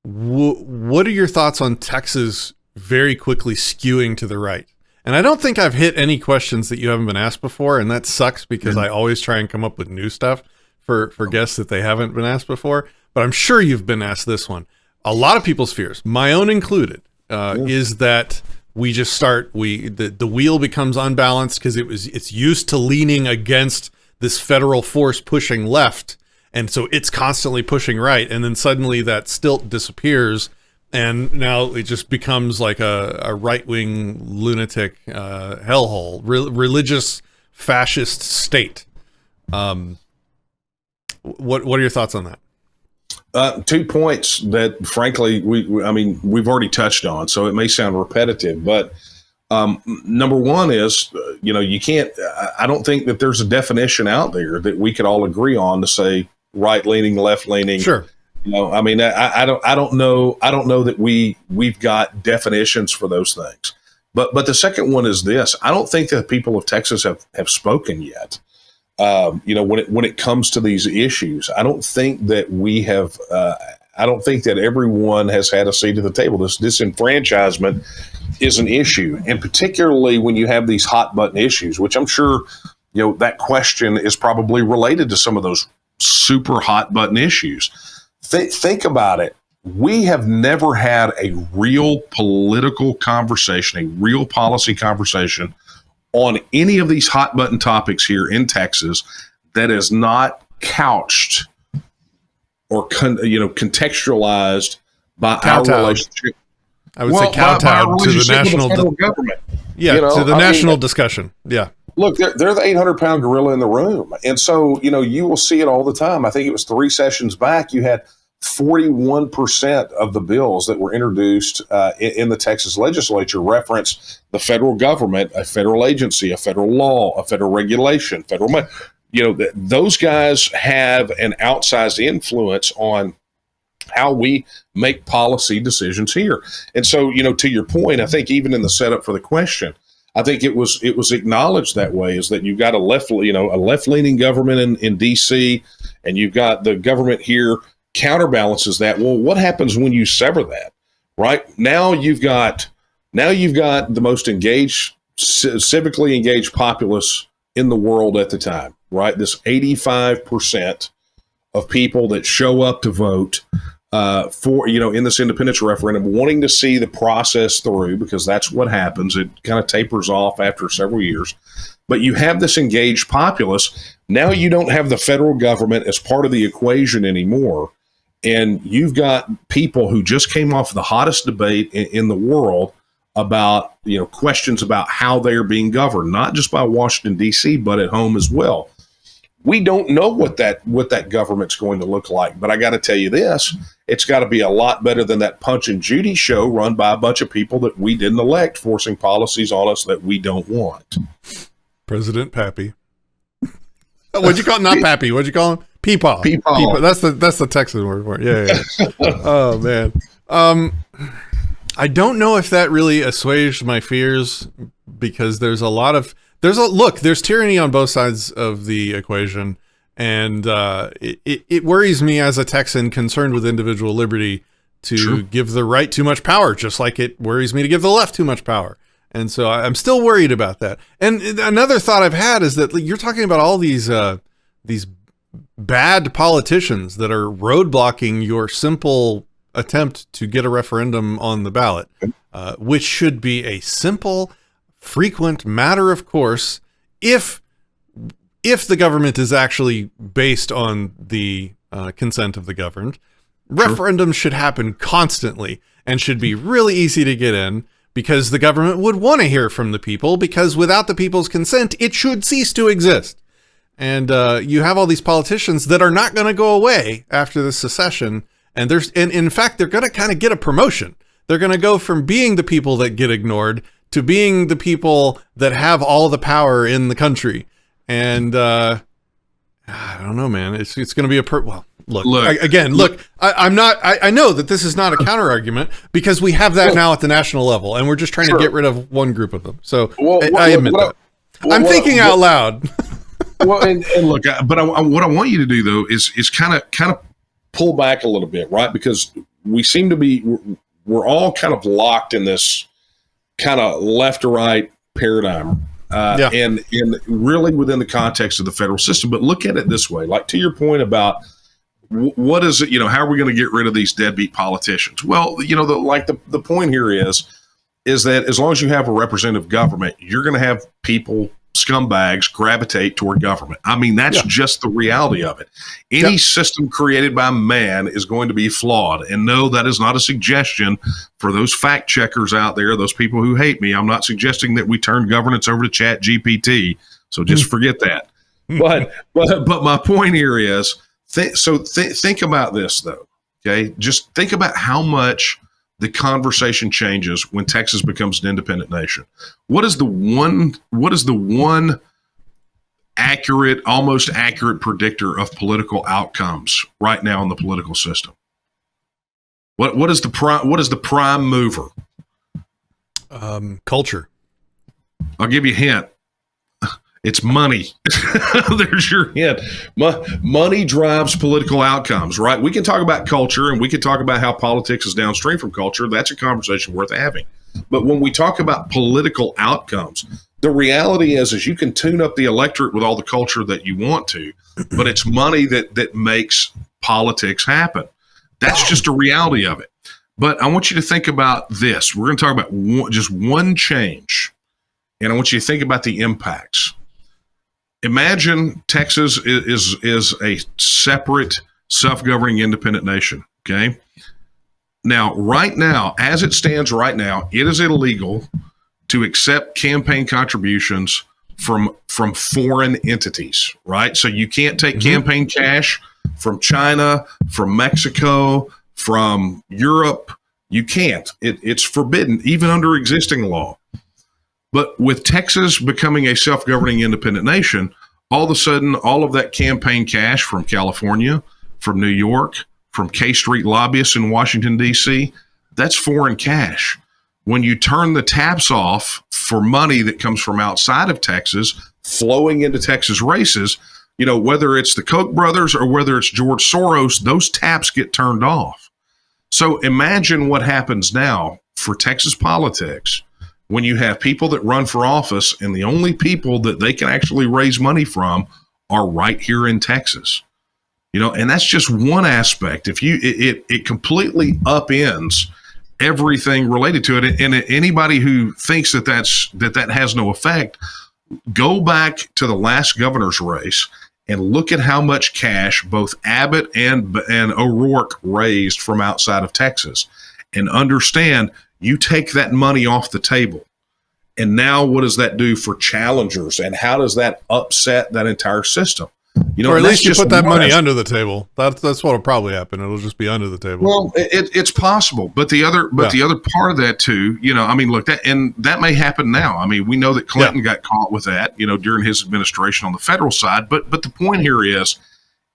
what are your thoughts on Texas very quickly skewing to the right? And I don't think I've hit any questions that you haven't been asked before, and that sucks because I always try and come up with new stuff for guests that they haven't been asked before. But I'm sure you've been asked this one. A lot of people's fears, my own included, is that we just the wheel becomes unbalanced because it's used to leaning against this federal force pushing left. And so it's constantly pushing right, and then suddenly that stilt disappears, and now it just becomes like a right-wing lunatic hellhole, religious fascist state. What are your thoughts on that? 2 points that, frankly, we've already touched on, so it may sound repetitive, but number one is, you can't. I don't think that there's a definition out there that we could all agree on to say right-leaning, left-leaning. Sure. I don't know that we've got definitions for those things. But the second one is this: I don't think that the people of Texas have spoken yet. When it comes to these issues, I don't think that we have. I don't think that everyone has had a seat at the table. This disenfranchisement is an issue, and particularly when you have these hot button issues, which I'm sure that question is probably related to some of those super hot button issues. Think about it. We have never had a real political conversation, a real policy conversation on any of these hot button topics here in Texas that is not couched or contextualized by our relationship. I would say kowtowed to the national government. Yeah, to the national discussion. Yeah. Look, they're the 800-pound gorilla in the room. And so, you will see it all the time. I think it was 3 sessions back. You had 41% of the bills that were introduced in the Texas legislature reference the federal government, a federal agency, a federal law, a federal regulation, those guys have an outsized influence on how we make policy decisions here. And so, to your point, I think even in the setup for the question, I think it was acknowledged that way, is that you've got a left-leaning government in D.C., and you've got the government here counterbalances that. Well, what happens when you sever that? Right now, you've got the most engaged, civically engaged populace in the world at the time. Right, this 85% of people that show up to vote for, in this independence referendum, wanting to see the process through, because that's what happens. It kind of tapers off after several years. But you have this engaged populace. Now you don't have the federal government as part of the equation anymore. And you've got people who just came off the hottest debate in the world about, questions about how they are being governed, not just by Washington, D.C., but at home as well. We don't know what that government's going to look like, but I got to tell you this: it's got to be a lot better than that Punch and Judy show run by a bunch of people that we didn't elect, forcing policies on us that we don't want. President Pappy. What'd you call him? Not Pappy. What'd you call him? Peepaw. Peepaw. That's the Texan word for it. Yeah. Oh man. I don't know if that really assuaged my fears, because there's tyranny on both sides of the equation, and it worries me as a Texan concerned with individual liberty to give the right too much power, just like it worries me to give the left too much power. And so I'm still worried about that. And another thought I've had is that you're talking about all these bad politicians that are roadblocking your simple attempt to get a referendum on the ballot, which should be a simple, frequent matter of course if the government is actually based on the consent of the governed. Referendums should happen constantly and should be really easy to get in, because the government would want to hear from the people, because without the people's consent, it should cease to exist. And you have all these politicians that are not going to go away after the secession, and in fact, they're going to kind of get a promotion. They're going to go from being the people that get ignored to being the people that have all the power in the country. And I don't know, man. It's going to be I know that this is not a counter argument, because we have that now at the national level, and we're just trying to get rid of one group of them. So I admit that. I'm thinking out loud. Well, and look, but what I want you to do though is kind of pull back a little bit, right? Because we seem to be, we're all kind of locked in this kind of left to right paradigm, and really within the context of the federal system. But look at it this way, like to your point about what is it, how are we going to get rid of these deadbeat politicians? Well, the point here is that as long as you have a representative government, you're going to have people, scumbags, gravitate toward government. I mean, that's just the reality of it. Any system created by man is going to be flawed. And no, that is not a suggestion for those fact checkers out there, those people who hate me. I'm not suggesting that we turn governance over to Chat GPT. So just forget that. But my point here is, think about this though. Okay. Just think about how much the conversation changes when Texas becomes an independent nation. What is the one almost accurate predictor of political outcomes right now in the political system? What is the prime mover? Culture. I'll give you a hint. It's money. There's your hint. Money drives political outcomes, right? We can talk about culture, and we can talk about how politics is downstream from culture. That's a conversation worth having. But when we talk about political outcomes, the reality is you can tune up the electorate with all the culture that you want to, but it's money that makes politics happen. That's just a reality of it. But I want you to think about this. We're going to talk about just one change, and I want you to think about the impacts. Imagine Texas is a separate, self-governing, independent nation, okay? Now, right now, as it stands right now, it is illegal to accept campaign contributions from foreign entities, right? So you can't take campaign cash from China, from Mexico, from Europe. You can't. It's forbidden, even under existing law. But with Texas becoming a self-governing independent nation, all of a sudden, all of that campaign cash from California, from New York, from K Street lobbyists in Washington, D.C., that's foreign cash. When you turn the taps off for money that comes from outside of Texas, flowing into Texas races, whether it's the Koch brothers or whether it's George Soros, those taps get turned off. So imagine what happens now for Texas politics when you have people that run for office and the only people that they can actually raise money from are right here in Texas. And that's just one aspect. If it completely upends everything related to it. And anybody who thinks that has no effect, go back to the last governor's race and look at how much cash both Abbott and O'Rourke raised from outside of Texas, and understand you take that money off the table. And now what does that do for challengers, and how does that upset that entire system? Or at least you put that money under the table. That's what will probably happen. It'll just be under the table. Well, it's possible, but the other part of that too, look, that may happen now. We know that Clinton got caught with that, during his administration on the federal side. But the point here is,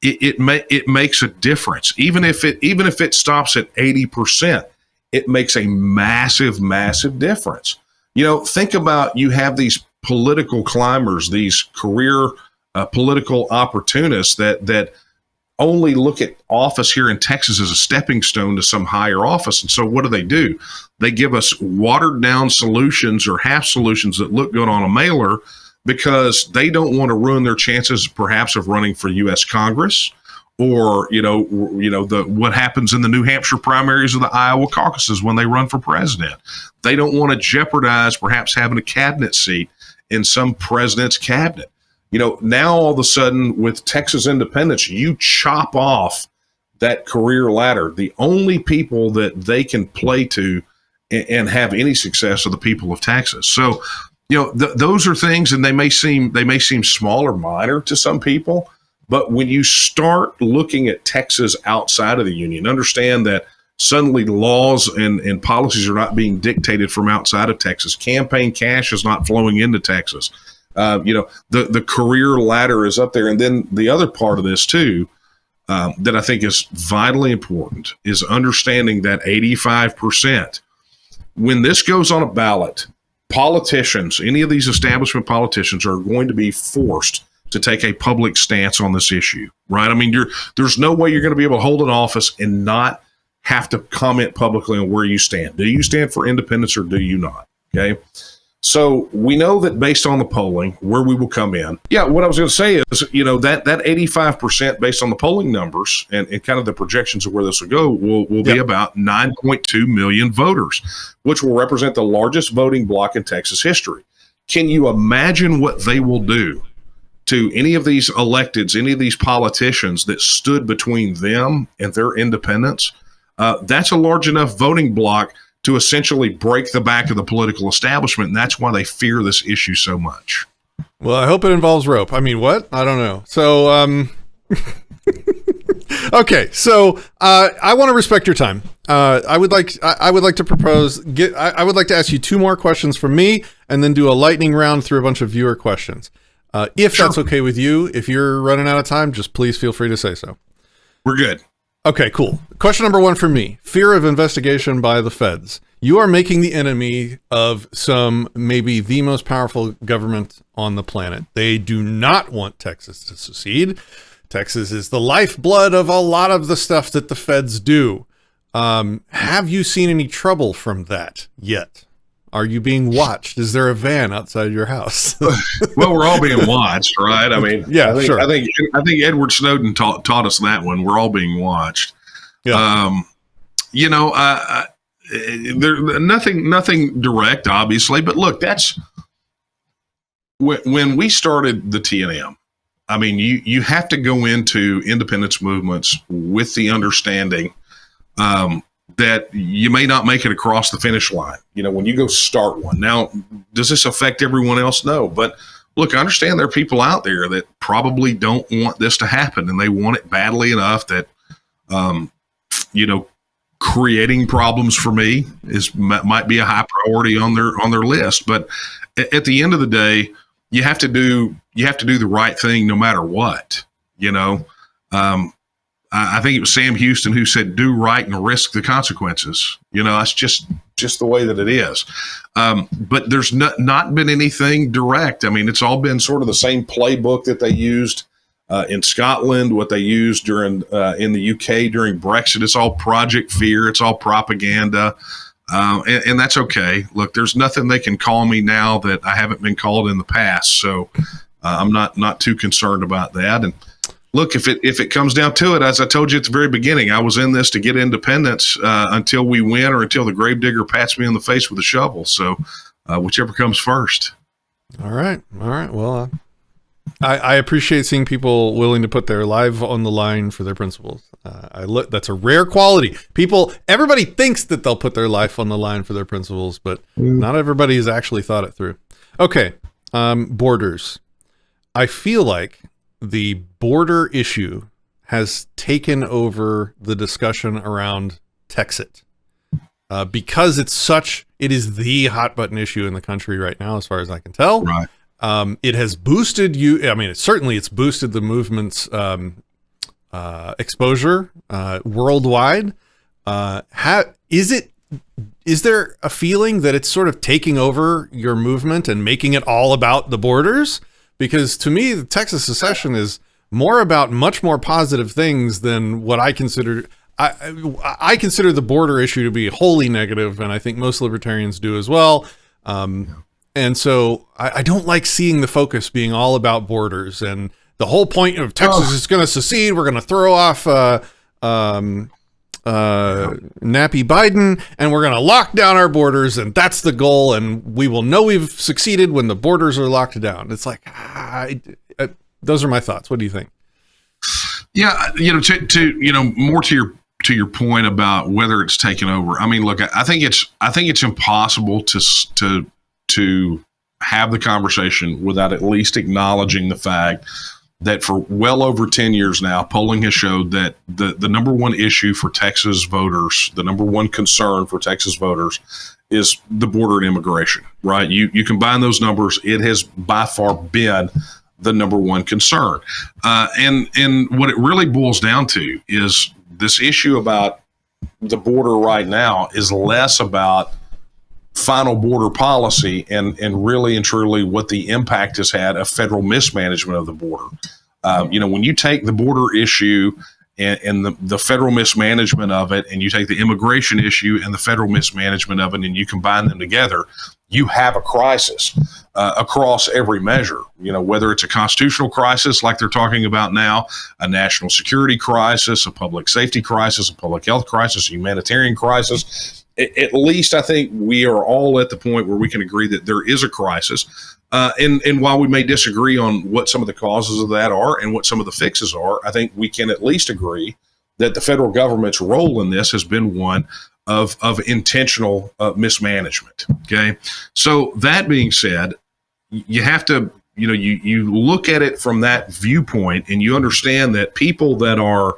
it makes a difference. Even if it stops at 80%, it makes a massive, massive difference. Think about, you have these political climbers, these career political opportunists that only look at office here in Texas as a stepping stone to some higher office. And so what do? They give us watered down solutions or half solutions that look good on a mailer because they don't want to ruin their chances perhaps of running for U.S. Congress, or, what happens in the New Hampshire primaries or the Iowa caucuses when they run for president. They don't want to jeopardize perhaps having a cabinet seat in some president's cabinet. Now all of a sudden with Texas independence, you chop off that career ladder. The only people that they can play to and have any success are the people of Texas. So, those are things, and they may seem small or minor to some people, but when you start looking at Texas outside of the union, understand that suddenly laws and policies are not being dictated from outside of Texas. Campaign cash is not flowing into Texas. The career ladder is up there. And then the other part of this too, that I think is vitally important, is understanding that 85%, when this goes on a ballot, politicians, any of these establishment politicians, are going to be forced to take a public stance on this issue, right? There's no way you're going to be able to hold an office and not have to comment publicly on where you stand. Do you stand for independence or do you not? Okay. So we know that based on the polling, where we will come in. Yeah, what I was going to say is, that 85% based on the polling numbers and kind of the projections of where this will go will be about 9.2 million voters, which will represent the largest voting bloc in Texas history. Can you imagine what they will do to any of these electeds, any of these politicians that stood between them and their independence? That's a large enough voting bloc to essentially break the back of the political establishment, and that's why they fear this issue so much. Well, I hope it involves rope. What? I don't know. So, okay. So, I want to respect your time. I would like to propose. I would like to ask you two more questions from me, and then do a lightning round through a bunch of viewer questions. If that's okay with you. If you're running out of time, just please feel free to say so. We're good. Okay, cool. Question number one for me: fear of investigation by the feds. You are making the enemy of maybe the most powerful government on the planet. They do not want Texas to secede. Texas is the lifeblood of a lot of the stuff that the feds do. Have you seen any trouble from that yet? Are you being watched? Is there a van outside your house? Well, we're all being watched, right? Sure. I think Edward Snowden taught us that one. We're all being watched. Yeah. There nothing direct, obviously, but look, that's when we started the TNM. You have to go into independence movements with the understanding that you may not make it across the finish line, when you go start one. Now, does this affect everyone else? No. But look, I understand there are people out there that probably don't want this to happen, and they want it badly enough that, creating problems for me might be a high priority on their list. But at the end of the day, you have to do the right thing no matter what. I think it was Sam Houston who said, "Do right and risk the consequences." That's just the way that it is. But there's not been anything direct. I mean, it's all been sort of the same playbook that they used in Scotland, what they used during in the UK during Brexit. It's all Project Fear. It's all propaganda. And that's okay. Look, there's nothing they can call me now that I haven't been called in the past. So I'm not too concerned about that. And look, if it comes down to it, as I told you at the very beginning, I was in this to get independence until we win or until the gravedigger pats me in the face with a shovel. So whichever comes first. All right. Well, I appreciate seeing people willing to put their life on the line for their principles. That's a rare quality. Everybody thinks that they'll put their life on the line for their principles, but not everybody has actually thought it through. Okay. Borders. I feel like the border issue has taken over the discussion around Texit because it is the hot button issue in the country right now, as far as I can tell. Right. It has boosted it's boosted the movement's exposure worldwide. Is there a feeling that it's sort of taking over your movement and making it all about the borders? Because to me, the Texas secession is more about much more positive things than what I consider. I consider the border issue to be wholly negative, and I think most libertarians do as well. And so I don't like seeing the focus being all about borders. And the whole point of Texas is going to secede. We're going to throw off nappy Biden, and we're going to lock down our borders, and that's the goal. And we will know we've succeeded when the borders are locked down. It's like, those are my thoughts. What do you think? Yeah, more to your point about whether it's taken over. I mean, look, I think it's impossible to have the conversation without at least acknowledging the fact that for well over 10 years now, polling has showed that the number one issue for Texas voters, the number one concern for Texas voters is the border and immigration, right? You combine those numbers, it has by far been the number one concern. And what it really boils down to is this issue about the border right now is less about final border policy and really and truly what the impact has had of federal mismanagement of the border. When you take the border issue and the federal mismanagement of it, and you take the immigration issue and the federal mismanagement of it, and you combine them together, you have a crisis across every measure. Whether it's a constitutional crisis like they're talking about now, a national security crisis, a public safety crisis, a public health crisis, a humanitarian crisis. At least I think we are all at the point where we can agree that there is a crisis. And while we may disagree on what some of the causes of that are and what some of the fixes are, I think we can at least agree that the federal government's role in this has been one of intentional mismanagement. Okay. So that being said, you have to, you look at it from that viewpoint, and you understand that people that are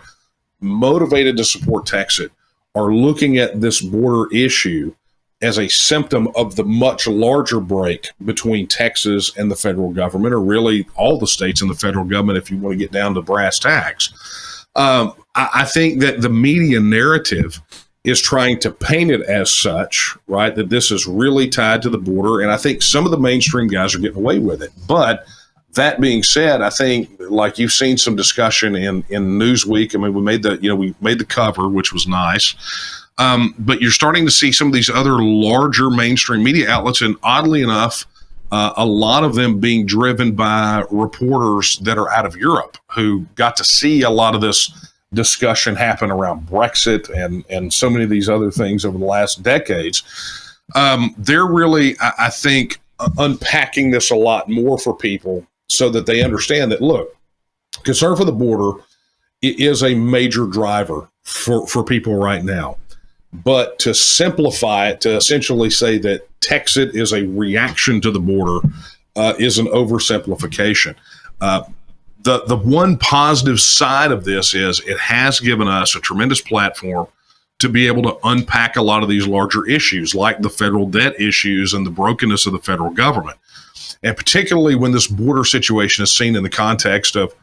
motivated to support Texit are looking at this border issue as a symptom of the much larger break between Texas and the federal government, or really all the states and the federal government, if you want to get down to brass tacks. I think that the media narrative is trying to paint it as such, right, that this is really tied to the border, and I think some of the mainstream guys are getting away with it. But that being said, I think, like you've seen some discussion in Newsweek. I mean, we made the cover, which was nice. But you're starting to see some of these other larger mainstream media outlets, and oddly enough, a lot of them being driven by reporters that are out of Europe who got to see a lot of this discussion happen around Brexit and so many of these other things over the last decades. They're really, I think, unpacking this a lot more for people so that they understand that, look, concern for the border is a major driver for people right now. But to simplify it, to essentially say that Texit is a reaction to the border, is an oversimplification. The one positive side of this is it has given us a tremendous platform to be able to unpack a lot of these larger issues, like the federal debt issues and the brokenness of the federal government. And particularly when this border situation is seen in the context of,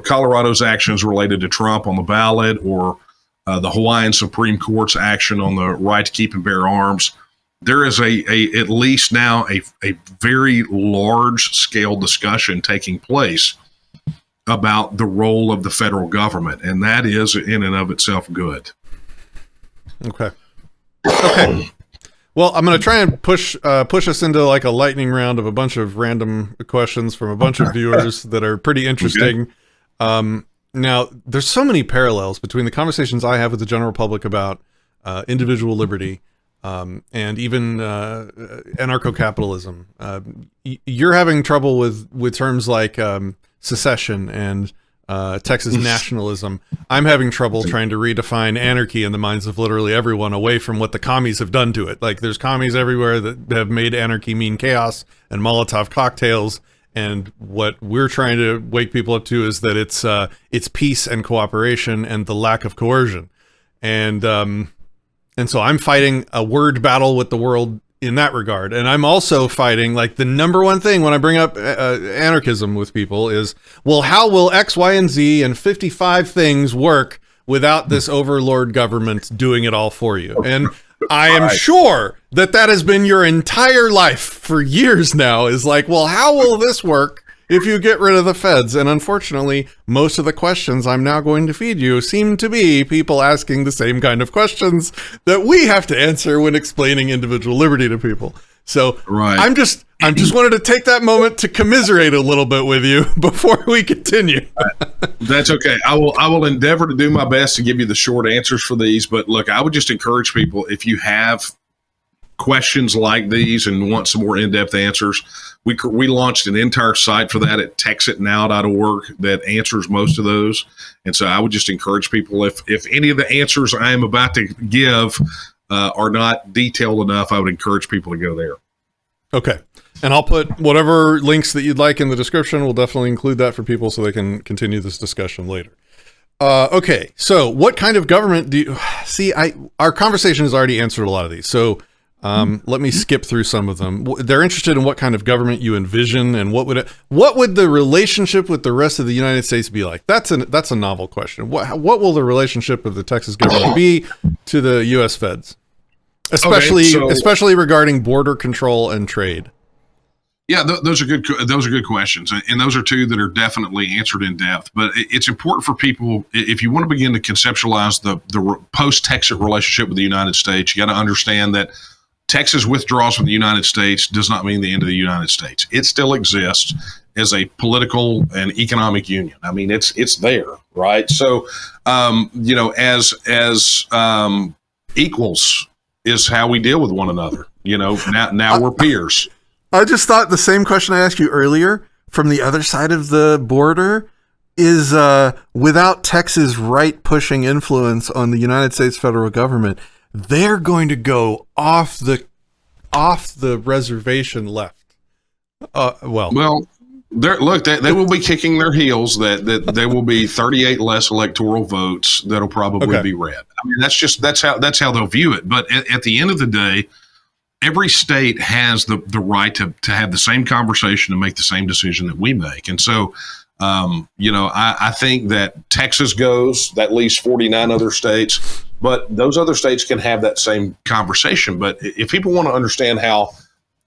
Colorado's actions related to Trump on the ballot, or the Hawaiian Supreme Court's action on the right to keep and bear arms. There is at least now a very large scale discussion taking place about the role of the federal government, and that is in and of itself good. Okay. Well, I'm going to try and push us into like a lightning round of a bunch of random questions from a bunch of viewers that are pretty interesting. Okay. Now, there's so many parallels between the conversations I have with the general public about individual liberty and even anarcho-capitalism. You're having trouble with terms like secession and Texas nationalism. I'm having trouble trying to redefine anarchy in the minds of literally everyone away from what the commies have done to it. Like, there's commies everywhere that have made anarchy mean chaos and Molotov cocktails. And what we're trying to wake people up to is that it's peace and cooperation and the lack of coercion. And so I'm fighting a word battle with the world in that regard. And I'm also fighting, like, the number one thing when I bring up anarchism with people is, well, how will X, Y, and Z and 55 things work without this overlord government doing it all for you? And I am sure that has been your entire life for years now, is like, well, how will this work if you get rid of the feds? And unfortunately, most of the questions I'm now going to feed you seem to be people asking the same kind of questions that we have to answer when explaining individual liberty to people. So I'm just wanted to take that moment to commiserate a little bit with you before we continue. That's okay. I will endeavor to do my best to give you the short answers for these. But look, I would just encourage people, if you have questions like these and want some more in-depth answers, we launched an entire site for that at texitnow.org that answers most of those. And so I would just encourage people, if any of the answers I am about to give are not detailed enough, I would encourage people to go there. Okay. And I'll put whatever links that you'd like in the description. We'll definitely include that for people so they can continue this discussion later. Okay. So what kind of government do you see? Our conversation has already answered a lot of these. So let me skip through some of them. They're interested in what kind of government you envision and what would the relationship with the rest of the United States be like? That's a novel question. What will the relationship of the Texas government be to the U.S. feds, especially regarding border control and trade? Yeah, those are good questions, and those are two that are definitely answered in depth. But it's important for people, if you want to begin to conceptualize the post-Texit relationship with the United States, you got to understand that Texas withdrawals from the United States does not mean the end of the United States. It still exists as a political and economic union. I mean, it's there, right? So, as equals is how we deal with one another. Now we're peers. I just thought the same question I asked you earlier from the other side of the border is without Texas right-pushing influence on the United States federal government, they're going to go off the reservation left. Well, they will be kicking their heels. That there will be 38 less electoral votes that'll probably be red. I mean, that's how they'll view it. But at the end of the day, every state has the right to have the same conversation and make the same decision that we make. And so, I think that Texas that leaves 49 other states, but those other states can have that same conversation. But if people want to understand how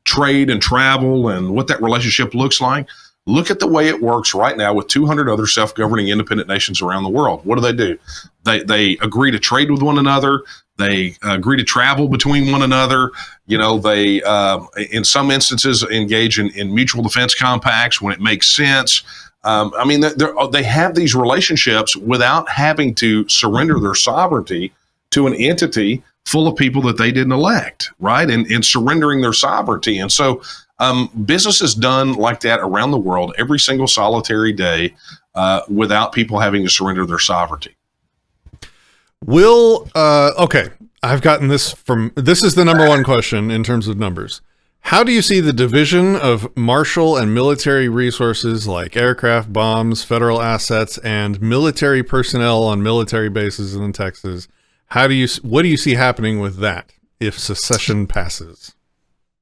trade and travel and what that relationship looks like, look at the way it works right now with 200 other self-governing independent nations around the world. What do? They agree to trade with one another. They agree to travel between one another. They, in some instances, engage in mutual defense compacts when it makes sense. They have these relationships without having to surrender their sovereignty to an entity full of people that they didn't elect, right? And surrendering their sovereignty. And so business is done like that around the world every single solitary day without people having to surrender their sovereignty. I've gotten this is the number one question in terms of numbers. How do you see the division of martial and military resources like aircraft, bombs, federal assets, and military personnel on military bases in Texas? What do you see happening with that if secession passes?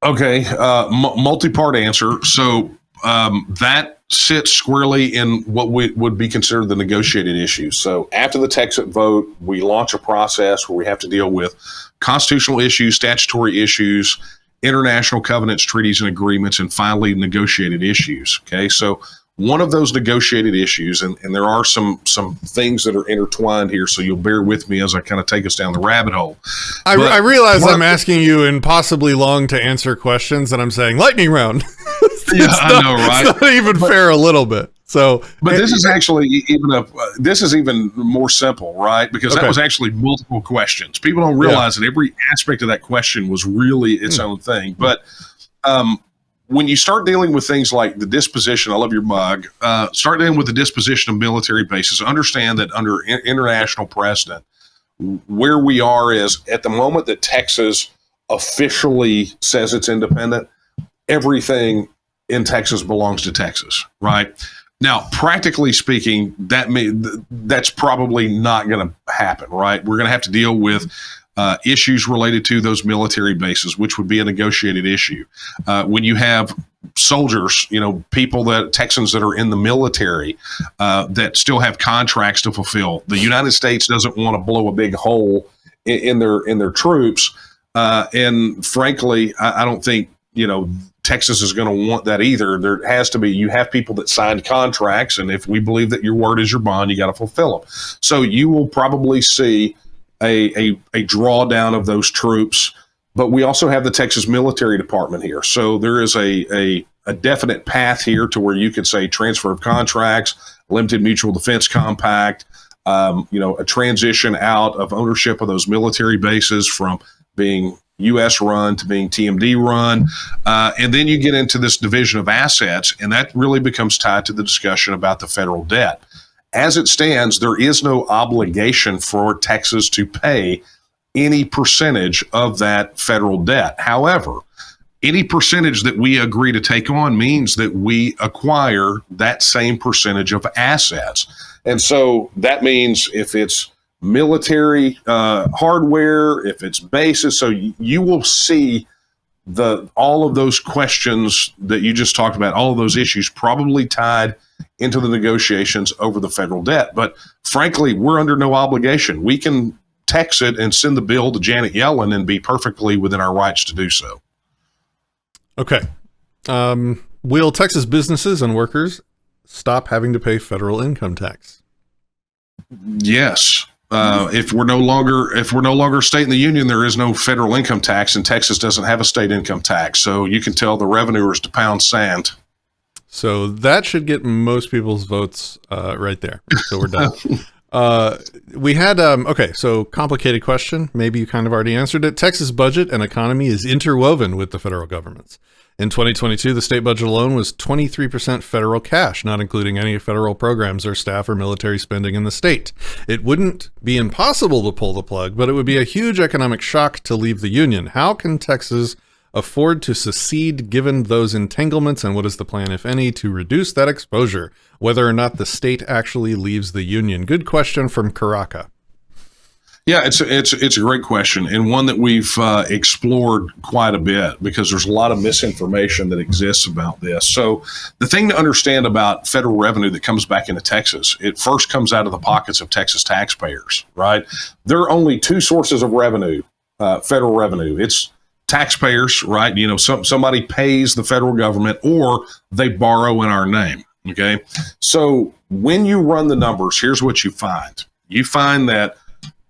Okay, multi-part answer. So that sits squarely in what would be considered the negotiated issues. So after the Texit vote, we launch a process where we have to deal with constitutional issues, statutory issues, international covenants, treaties, and agreements, and finally negotiated issues. Okay, so one of those negotiated issues, and there are some things that are intertwined here, so you'll bear with me as I kind of take us down the rabbit hole. I realize I'm asking you impossibly long to answer questions, and I'm saying lightning round. I know, right? It's not even fair a little bit. So, but this is actually even more simple, right? Because that was actually multiple questions. People don't realize that every aspect of that question was really its own thing. But when you start dealing with things like the disposition, I love your mug, start dealing with the disposition of military bases, understand that under international precedent, where we are is at the moment that Texas officially says it's independent, everything in Texas belongs to Texas, right? Now, practically speaking, that's probably not going to happen, right? We're going to have to deal with issues related to those military bases, which would be a negotiated issue. When you have soldiers, Texans that are in the military that still have contracts to fulfill, the United States doesn't want to blow a big hole in their troops. And frankly, I don't think, Texas is going to want that either. There has to be, you have people that signed contracts, and if we believe that your word is your bond, you got to fulfill them. So you will probably see a drawdown of those troops, but we also have the Texas Military Department here. So there is a definite path here to where you could say transfer of contracts, limited mutual defense compact, a transition out of ownership of those military bases from being U.S. run to being TMD run. And then you get into this division of assets, and that really becomes tied to the discussion about the federal debt. As it stands, there is no obligation for Texas to pay any percentage of that federal debt. However, any percentage that we agree to take on means that we acquire that same percentage of assets. And so that means if it's military hardware, if it's bases, so you will see all of those questions that you just talked about, all of those issues probably tied into the negotiations over the federal debt. But frankly, we're under no obligation. We can text it and send the bill to Janet Yellen and be perfectly within our rights to do so. Okay. Will Texas businesses and workers stop having to pay federal income tax? Yes. If we're no longer a state in the union, there is no federal income tax, and Texas doesn't have a state income tax. So you can tell the revenuers to pound sand. So that should get most people's votes right there. So we're done. We had, so complicated question. Maybe you kind of already answered it. Texas budget and economy is interwoven with the federal government's. In 2022, the state budget alone was 23% federal cash, not including any federal programs or staff or military spending in the state. It wouldn't be impossible to pull the plug, but it would be a huge economic shock to leave the union. How can Texas afford to secede given those entanglements, and what is the plan, if any, to reduce that exposure, whether or not the state actually leaves the union? Good question from Karaka. Yeah, it's a great question, and one that we've explored quite a bit because there's a lot of misinformation that exists about this. So the thing to understand about federal revenue that comes back into Texas, it first comes out of the pockets of Texas taxpayers, right? There are only two sources of revenue, federal revenue. It's taxpayers, right? Somebody pays the federal government or they borrow in our name, okay? So when you run the numbers, here's what you find. You find that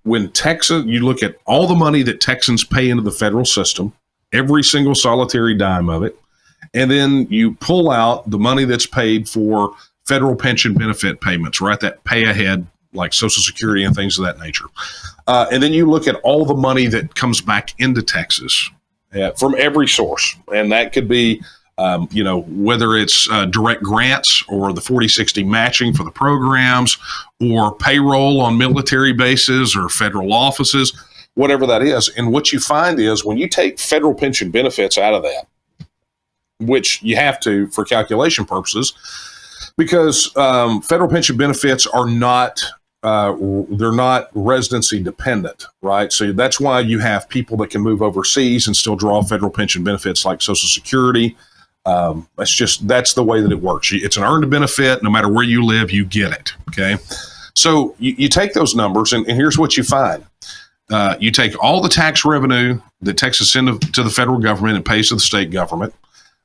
when Texas, you look at all the money that Texans pay into the federal system, every single solitary dime of it, and then you pull out the money that's paid for federal pension benefit payments, right? That pay ahead, like Social Security and things of that nature. And then you look at all the money that comes back into Texas from every source. And that could be, whether it's direct grants or the 40-60 matching for the programs or payroll on military bases or federal offices, whatever that is. And what you find is when you take federal pension benefits out of that, which you have to for calculation purposes, because federal pension benefits are not they're not residency dependent, right? So that's why you have people that can move overseas and still draw federal pension benefits like Social Security. That's the way that it works. It's an earned benefit. No matter where you live, you get it. Okay. So you take those numbers and here's what you find. You take all the tax revenue that Texas sends to the federal government and pays to the state government.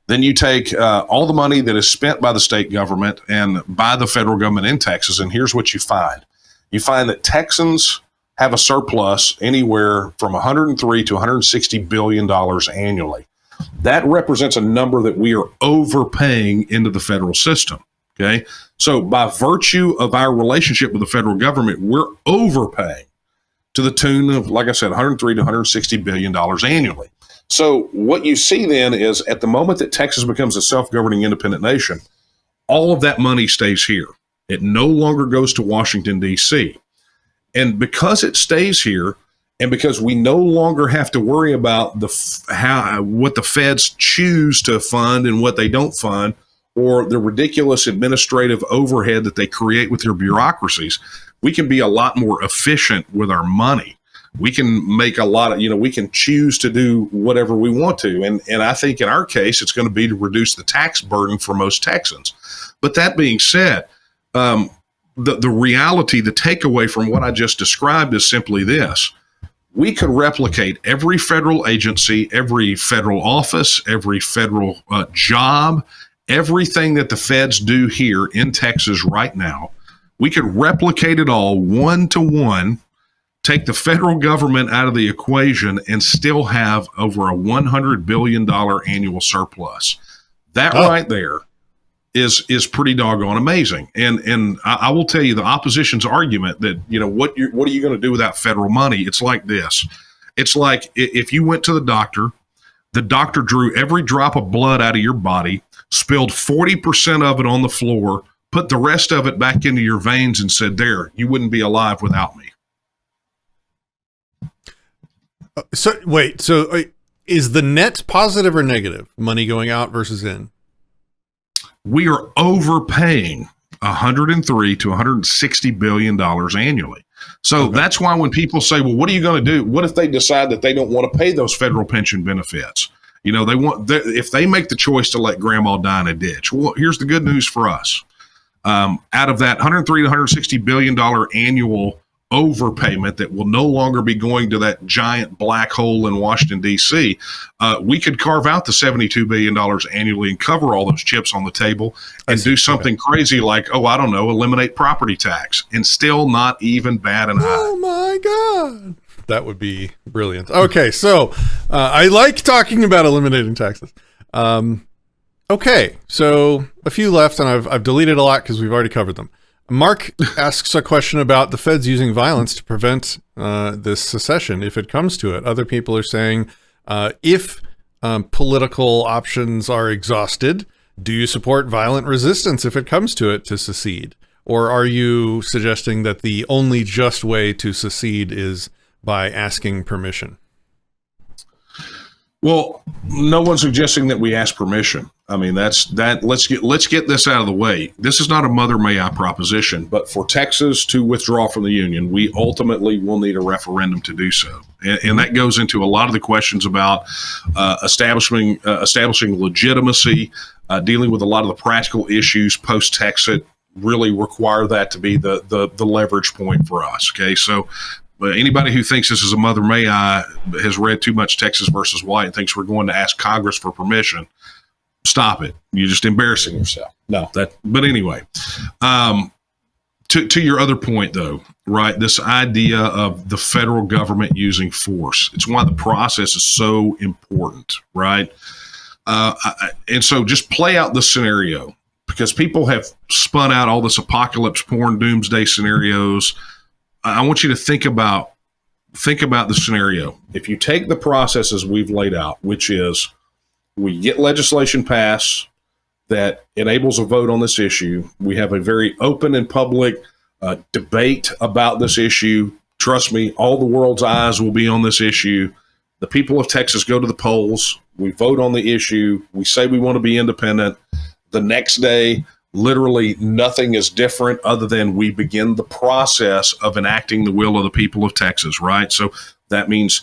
Then you take all the money that is spent by the state government and by the federal government in Texas. And here's what you find. You find that Texans have a surplus anywhere from $103 to $160 billion annually. That represents a number that we are overpaying into the federal system. Okay. So by virtue of our relationship with the federal government, we're overpaying to the tune of, like I said, $103 to $160 billion annually. So what you see then is at the moment that Texas becomes a self-governing independent nation, all of that money stays here. It no longer goes to Washington, D.C. And because it stays here, and because we no longer have to worry about what the feds choose to fund and what they don't fund, or the ridiculous administrative overhead that they create with their bureaucracies, we can be a lot more efficient with our money. We can make a lot of, we can choose to do whatever we want to. And I think in our case, it's going to be to reduce the tax burden for most Texans. But that being said, the reality, the takeaway from what I just described is simply this. We could replicate every federal agency, every federal office, every federal job, everything that the feds do here in Texas right now. We could replicate it all one-to-one, take the federal government out of the equation, and still have over a $100 billion annual surplus. That right there is pretty doggone amazing. And I will tell you the opposition's argument that, what are you going to do without federal money? It's like this. It's like if you went to the doctor drew every drop of blood out of your body, spilled 40% of it on the floor, put the rest of it back into your veins and said, there, you wouldn't be alive without me. So is the net positive or negative, money going out versus in? We are overpaying $103 to $160 billion annually. So that's why when people say, well, what are you going to do? What if they decide that they don't want to pay those federal pension benefits? If they make the choice to let grandma die in a ditch. Well, here's the good news for us. Out of that $103 to $160 billion annual overpayment that will no longer be going to that giant black hole in Washington, D.C., we could carve out the $72 billion annually and cover all those chips on the table and do something crazy like, eliminate property tax and still not even bat an eye. Oh, my God. That would be brilliant. Okay, so I like talking about eliminating taxes. Okay, so a few left, and I've deleted a lot because we've already covered them. Mark asks a question about the feds using violence to prevent this secession if it comes to it. Other people are saying, if political options are exhausted, do you support violent resistance if it comes to it to secede? Or are you suggesting that the only just way to secede is by asking permission? Well, no one's suggesting that we ask permission. I mean, let's get this out of the way. This is not a mother may I proposition, but for Texas to withdraw from the Union, we ultimately will need a referendum to do so. And that goes into a lot of the questions about establishing legitimacy, dealing with a lot of the practical issues post-Texit really require that to be the leverage point for us. Okay, so anybody who thinks this is a mother may I has read too much Texas versus White and thinks we're going to ask Congress for permission. Stop it. You're just embarrassing yourself. But anyway, to your other point though, right? This idea of the federal government using force. It's why the process is so important, right? And so just play out the scenario because people have spun out all this apocalypse porn, doomsday scenarios. I want you to think about the scenario. If you take the processes we've laid out, which is we get legislation passed that enables a vote on this issue. We have a very open and public debate about this issue. Trust me, all the world's eyes will be on this issue. The people of Texas go to the polls. We vote on the issue. We say we want to be independent. The next day, literally nothing is different other than we begin the process of enacting the will of the people of Texas, right? So that means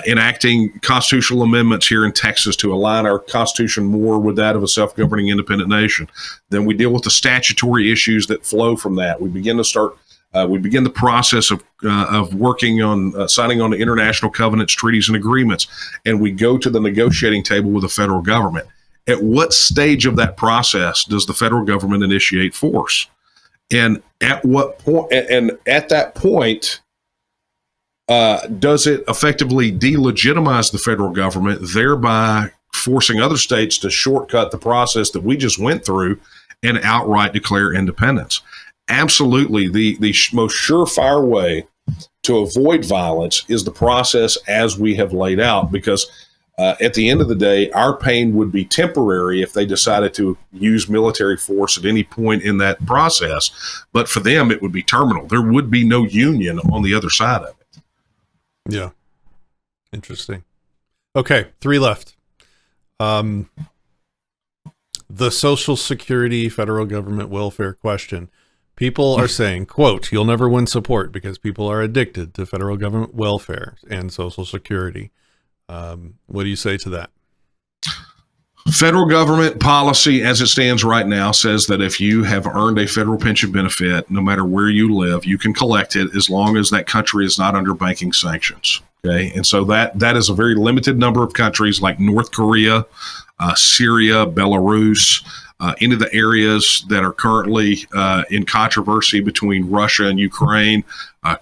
enacting constitutional amendments here in Texas to align our constitution more with that of a self-governing independent nation. Then we deal with the statutory issues that flow from that. We begin the process of working on signing on the international covenants, treaties, and agreements, and we go to the negotiating table with the federal government. At what stage of that process does the federal government initiate force? And at what point? And at that point, does it effectively delegitimize the federal government, thereby forcing other states to shortcut the process that we just went through and outright declare independence? Absolutely. The most surefire way to avoid violence is the process as we have laid out, because at the end of the day, our pain would be temporary if they decided to use military force at any point in that process. But for them, it would be terminal. There would be no union on the other side of it. Yeah. Interesting. Okay. 3 left. The Social Security federal government welfare question. People are saying, quote, "You'll never win support because people are addicted to federal government welfare and Social Security." What do you say to that? Federal government policy as it stands right now says that if you have earned a federal pension benefit, no matter where you live, you can collect it as long as that country is not under banking sanctions. Okay. And so that is a very limited number of countries like North Korea, Syria, Belarus, into the areas that are currently in controversy between Russia and Ukraine,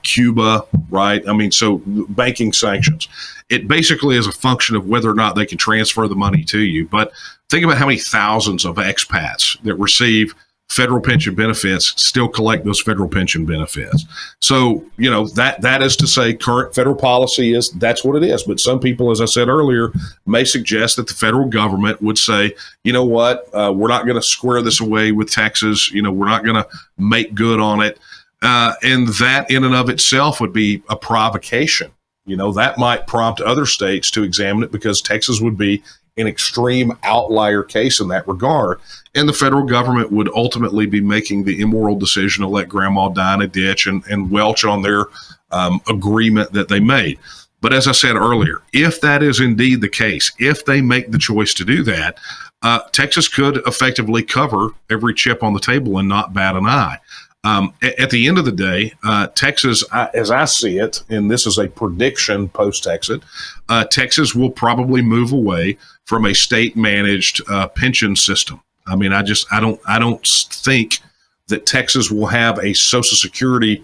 Cuba, right? I mean, so banking sanctions. It basically is a function of whether or not they can transfer the money to you. But think about how many thousands of expats that receive federal pension benefits still collect those federal pension benefits. So, that is to say current federal policy is that's what it is. But some people, as I said earlier, may suggest that the federal government would say, you know what, we're not going to square this away with Texas. We're not going to make good on it. And that in and of itself would be a provocation. That might prompt other states to examine it, because Texas would be an extreme outlier case in that regard. And the federal government would ultimately be making the immoral decision to let grandma die in a ditch and welch on their agreement that they made. But as I said earlier, if that is indeed the case, if they make the choice to do that, Texas could effectively cover every chip on the table and not bat an eye. At the end of the day, Texas, as I see it, and this is a prediction post-Texit, Texas will probably move away from a state-managed pension system. I mean, I don't think that Texas will have a Social Security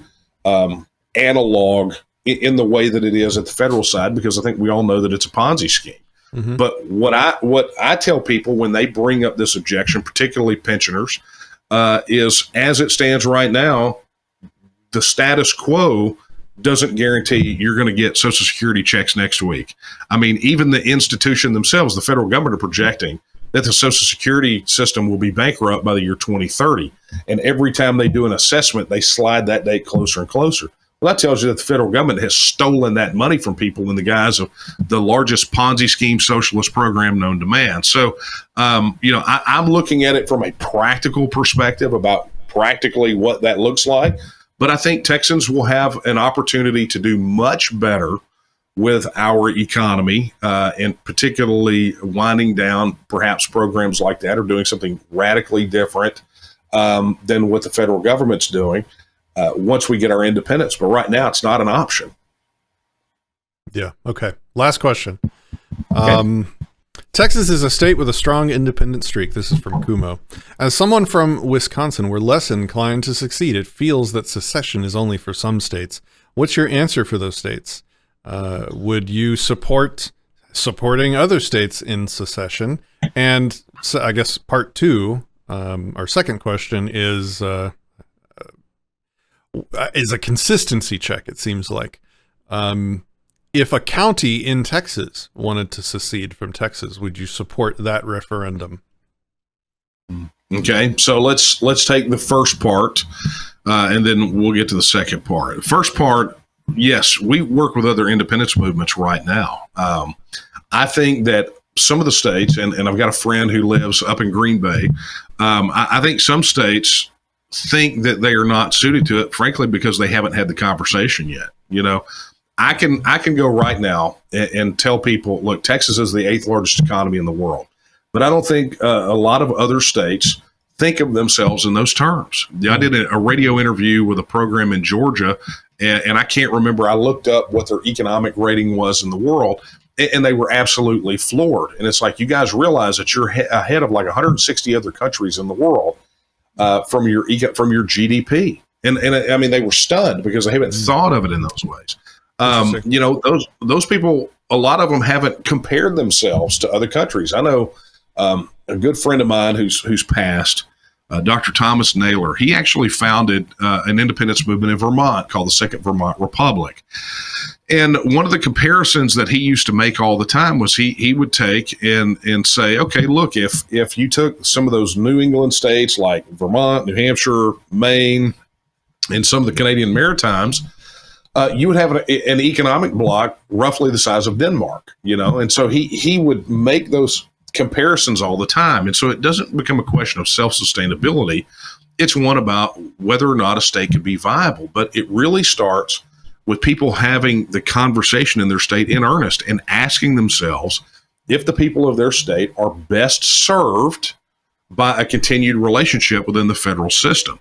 analog in the way that it is at the federal side, because I think we all know that it's a Ponzi scheme. Mm-hmm. But what I tell people when they bring up this objection, particularly pensioners, is as it stands right now, the status quo doesn't guarantee you're going to get Social Security checks next week. I mean, even the institution themselves, the federal government, are projecting that the Social Security system will be bankrupt by the year 2030. And every time they do an assessment, they slide that date closer and closer. Well, that tells you that the federal government has stolen that money from people in the guise of the largest Ponzi scheme socialist program known to man. So, I'm looking at it from a practical perspective about practically what that looks like. But I think Texans will have an opportunity to do much better with our economy, and particularly winding down perhaps programs like that, or doing something radically different than what the federal government's doing once we get our independence. But right now, it's not an option. Yeah. Okay. Last question. Okay. Texas is a state with a strong independent streak. This is from Kumo. As someone from Wisconsin, we're less inclined to secede. It feels that secession is only for some states. What's your answer for those states? Would you supporting other states in secession? And so I guess part 2, our second question is a consistency check, it seems like. If a county in Texas wanted to secede from Texas, would you support that referendum? Okay, so let's take the first part, and then we'll get to the second part. The first part, yes, we work with other independence movements right now. I think that some of the states, and I've got a friend who lives up in Green Bay. I think some states think that they are not suited to it, frankly, because they haven't had the conversation yet. I can go right now and tell people, look, Texas is the 8th largest economy in the world, but I don't think a lot of other states think of themselves in those terms. I did a radio interview with a program in Georgia, and I can't remember. I looked up what their economic rating was in the world, and they were absolutely floored. And it's like, you guys realize that you're ahead of like 160 other countries in the world from your GDP. And I mean, they were stunned because they haven't thought of it in those ways. Those people, a lot of them haven't compared themselves to other countries. I know a good friend of mine who's passed, Dr. Thomas Naylor. He actually founded an independence movement in Vermont called the Second Vermont Republic. And one of the comparisons that he used to make all the time was he would take and say, okay, look, if you took some of those New England states like Vermont, New Hampshire, Maine, and some of the Canadian Maritimes, you would have an economic bloc roughly the size of Denmark, and so he would make those comparisons all the time. And so it doesn't become a question of self-sustainability. It's one about whether or not a state can be viable. But it really starts with people having the conversation in their state in earnest and asking themselves if the people of their state are best served by a continued relationship within the federal system.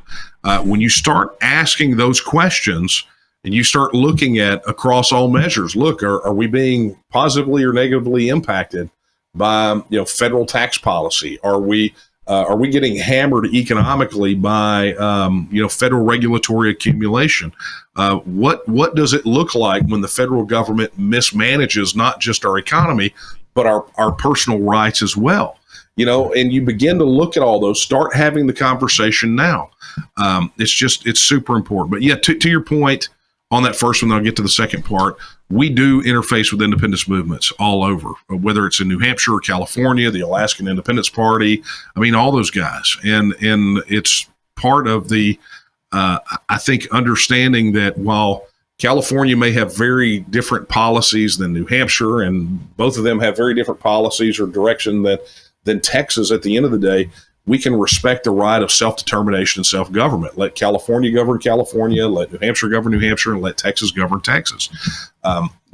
When you start asking those questions and you start looking at across all measures, look, are we being positively or negatively impacted by federal tax policy? Are we getting hammered economically by federal regulatory accumulation? What does it look like when the federal government mismanages not just our economy but our personal rights as well? And you begin to look at all those, start having the conversation now. It's super important. But yeah, to your point on that first one, I'll get to the second part. We do interface with independence movements all over, whether it's in New Hampshire or California, the Alaskan Independence Party. I mean, all those guys. And it's part of the, I think, understanding that while California may have very different policies than New Hampshire, and both of them have very different policies or direction than Texas, at the end of the day, we can respect the right of self-determination and self-government. Let California govern California, let New Hampshire govern New Hampshire, and let Texas govern Texas.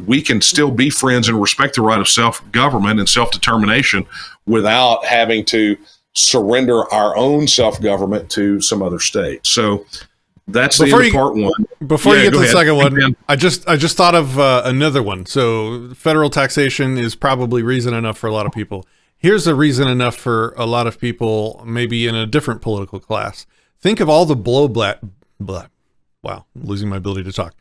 We can still be friends and respect the right of self-government and self-determination without having to surrender our own self-government to some other state. So that's the end of part one. Before you get to the second one, I just thought of another one. So federal taxation is probably reason enough for a lot of people. Here's a reason enough for a lot of people, maybe in a different political class. Think of all the wow, I'm losing my ability to talk.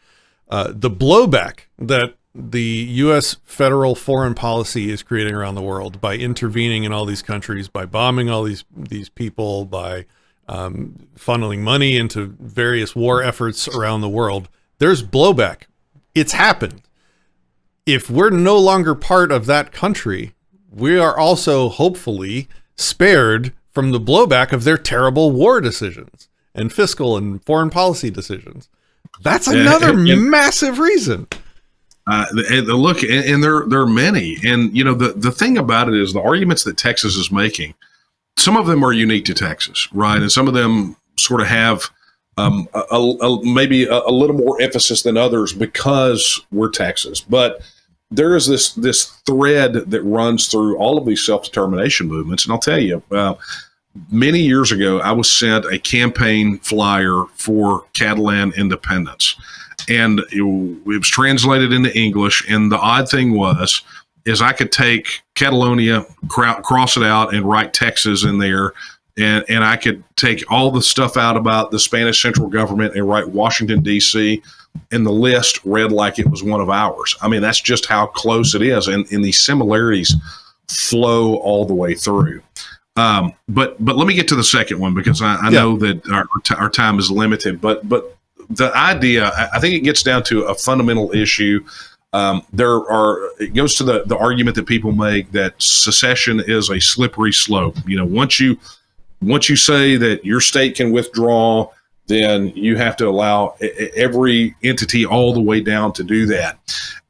The blowback that the U.S. federal foreign policy is creating around the world by intervening in all these countries, by bombing all these people, by funneling money into various war efforts around the world. There's blowback. It's happened. If we're no longer part of that country, we are also hopefully spared from the blowback of their terrible war decisions and fiscal and foreign policy decisions. That's another massive reason. Look, and there are many. And, the thing about it is the arguments that Texas is making, some of them are unique to Texas, right? And some of them sort of have maybe a little more emphasis than others because we're Texas. But there is this thread that runs through all of these self-determination movements. And I'll tell you, many years ago, I was sent a campaign flyer for Catalan independence. And it was translated into English. And the odd thing is I could take Catalonia, cross it out, and write Texas in there. And I could take all the stuff out about the Spanish central government and write Washington, D.C., and the list read like it was one of ours. I mean, that's just how close it is. And these similarities flow all the way through. But let me get to the second one, because I know that our time is limited. But the idea, I think it gets down to a fundamental issue. It goes to the argument that people make that secession is a slippery slope. Once you say that your state can withdraw, then you have to allow every entity all the way down to do that.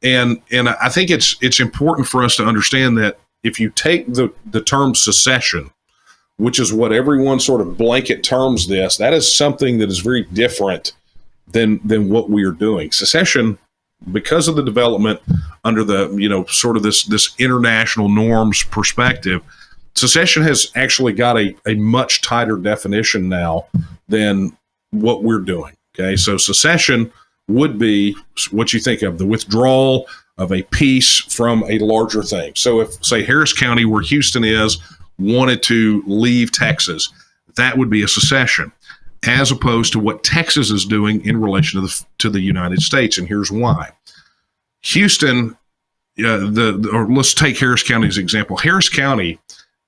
And I think it's important for us to understand that if you take the term secession, which is what everyone sort of blanket terms this, that is something that is very different than what we are doing. Secession, because of the development under the, sort of this international norms perspective, secession has actually got a much tighter definition now than what we're doing. Okay, so secession would be what you think of, the withdrawal of a piece from a larger thing. So if, say, Harris County, where Houston is, wanted to leave Texas, that would be a secession, as opposed to what Texas is doing in relation to the United States. And here's why. Houston, or let's take Harris County as an example. Harris County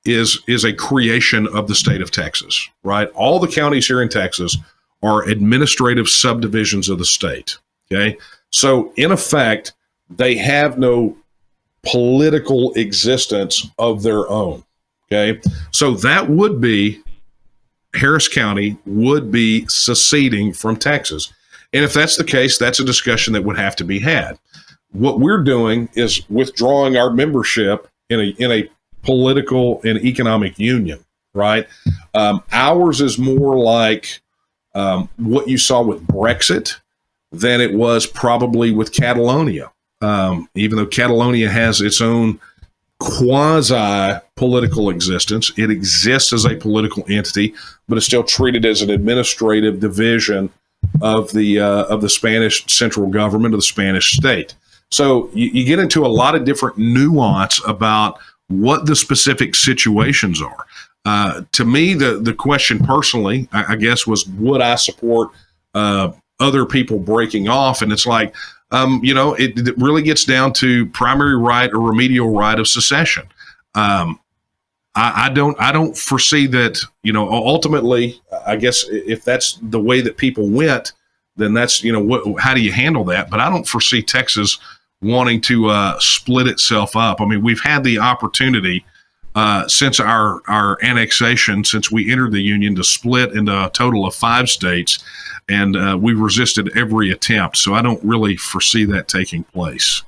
is a creation of the state of Texas, right? All the counties here in Texas are administrative subdivisions of the state, okay? So in effect, they have no political existence of their own, okay? So that would be, Harris County would be seceding from Texas. And if that's the case, that's a discussion that would have to be had. What we're doing is withdrawing our membership in a political and economic union, right? Ours is more like what you saw with Brexit than it was probably with Catalonia. Even though Catalonia has its own quasi-political existence, it exists as a political entity, but it's still treated as an administrative division of the Spanish central government, of the Spanish state. So you get into a lot of different nuance about what the specific situations are. To me, the question personally, I guess, was, would I support other people breaking off? And it's like, it really gets down to primary right or remedial right of secession. I don't foresee that, ultimately, I guess if that's the way that people went, then that's, how do you handle that? But I don't foresee Texas wanting to split itself up. I mean, we've had the opportunity since our annexation, since we entered the Union, to split into a total of 5 states, and we've resisted every attempt. So I don't really foresee that taking place.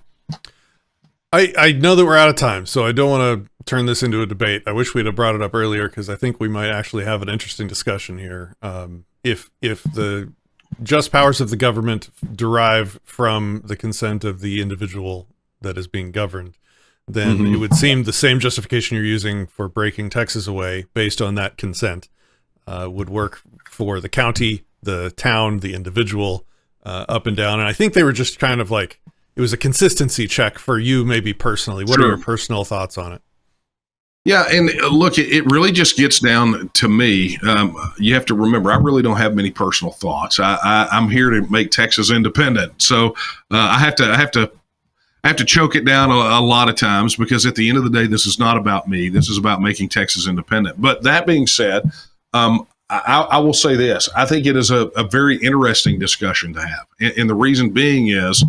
I know that we're out of time, so I don't want to turn this into a debate. I wish we'd have brought it up earlier, because I think we might actually have an interesting discussion here. If the just powers of the government derive from the consent of the individual that is being governed, then it would seem the same justification you're using for breaking Texas away based on that consent would work for the county, the town, the individual, up and down. And I think they were just kind of like, it was a consistency check for you, maybe personally. What are your personal thoughts on it? Yeah, and look, it really just gets down to me. You have to remember, I really don't have many personal thoughts. I'm here to make Texas independent, so I have to choke it down a lot of times, because at the end of the day, this is not about me. This is about making Texas independent. But that being said, I will say this: I think it is a very interesting discussion to have, and the reason being is,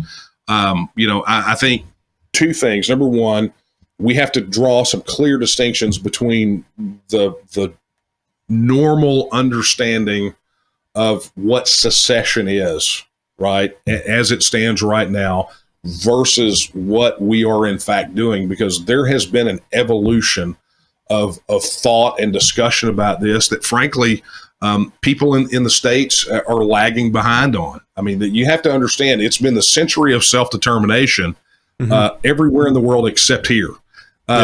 I think 2 things. Number one, we have to draw some clear distinctions between the normal understanding of what secession is, right, as it stands right now, versus what we are in fact doing, because there has been an evolution of thought and discussion about this that, frankly, people in the States are lagging behind on. I mean, you have to understand, it's been the century of self-determination everywhere in the world except here.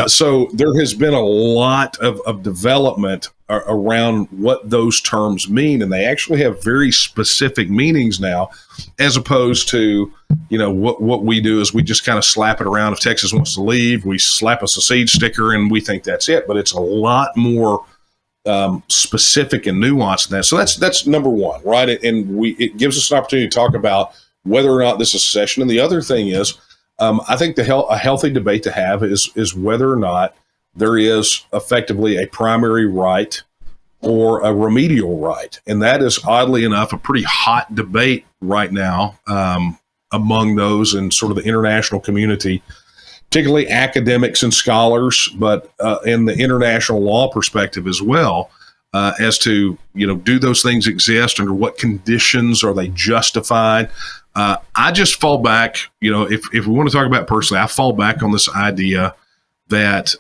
So there has been a lot of development around what those terms mean, and they actually have very specific meanings now, as opposed to, what we do is we just kind of slap it around. If Texas wants to leave, we slap a secede sticker and we think that's it, but it's a lot more specific and nuanced than that. So that's number one, right? And it gives us an opportunity to talk about whether or not this is secession. And the other thing is, I think a healthy debate to have is whether or not there is effectively a primary right or a remedial right. And that is, oddly enough, a pretty hot debate right now among those in sort of the international community, particularly academics and scholars, but in the international law perspective as well. as to, do those things exist? Under what conditions are they justified? I just fall back, if we want to talk about personally, I fall back on this idea that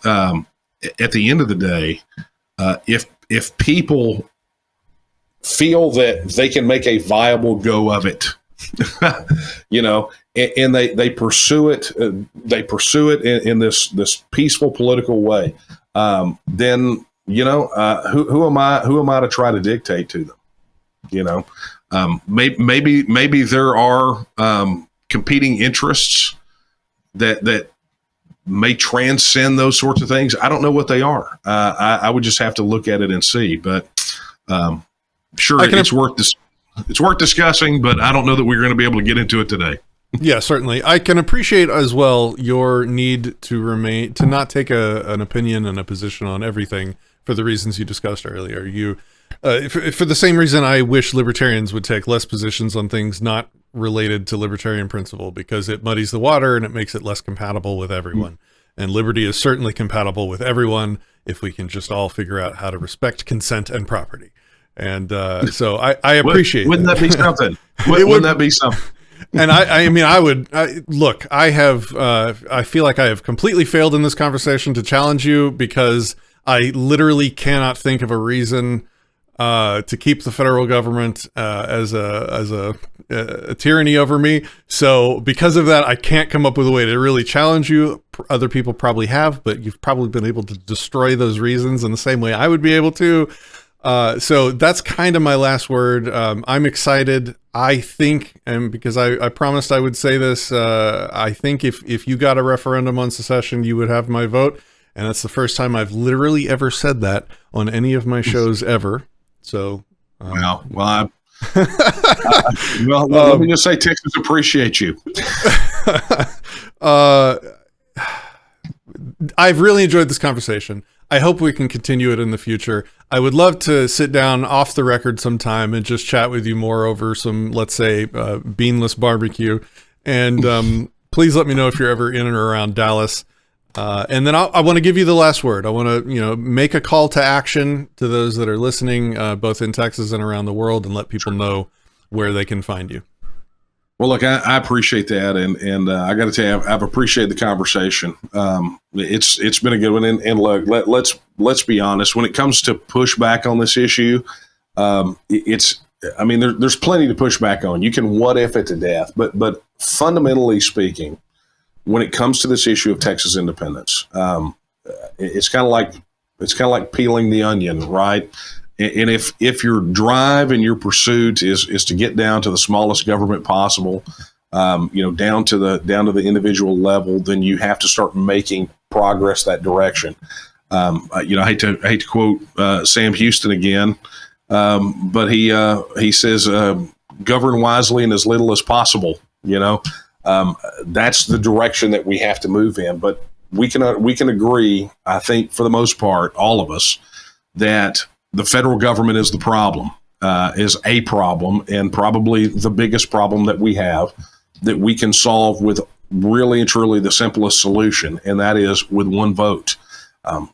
at the end of the day, if people feel that they can make a viable go of it, and they pursue it, in this peaceful political way, then who am I to try to dictate to them? Maybe there are competing interests that may transcend those sorts of things. I don't know what they are. I would just have to look at it and see. But sure, it's worth discussing. But I don't know that we're going to be able to get into it today. Yeah, certainly. I can appreciate as well your need to not take an opinion and a position on everything for the reasons you discussed earlier. For the same reason I wish libertarians would take less positions on things not related to libertarian principle, because it muddies the water and it makes it less compatible with everyone. And liberty is certainly compatible with everyone if we can just all figure out how to respect consent and property. And so I appreciate Wouldn't that be something? Wouldn't that be something? And I feel like I have completely failed in this conversation to challenge you, because I literally cannot think of a reason to keep the federal government as a tyranny over me. So because of that, I can't come up with a way to really challenge you. Other people probably have, but you've probably been able to destroy those reasons in the same way I would be able to. So that's kind of my last word. I'm excited. I think, and because I promised I would say this, I think if you got a referendum on secession, you would have my vote. And that's the first time I've literally ever said that on any of my shows ever. So, let me just say, Texas appreciate you. I've really enjoyed this conversation. I hope we can continue it in the future. I would love to sit down off the record sometime and just chat with you more over some, let's say, beanless barbecue. And please let me know if you're ever in or around Dallas. And then I want to give you the last word. I want to, make a call to action to those that are listening, both in Texas and around the world, and let people know where they can find you. Well, look, I appreciate that, and I got to tell you, I've appreciated the conversation. It's been a good one, and look, let's be honest. When it comes to pushback on this issue, there's plenty to push back on. You can what if it to death, but fundamentally speaking, when it comes to this issue of Texas independence, it's kind of like peeling the onion, right? And if your drive and your pursuit is to get down to the smallest government possible, down to the individual level, then you have to start making progress that direction. I hate to quote Sam Houston again, but he says, "Govern wisely and as little as possible." That's the direction that we have to move in. But we can agree, I think, for the most part, all of us, that the federal government is the problem, is a problem, and probably the biggest problem that we have, that we can solve with really and truly the simplest solution, and that is with one vote.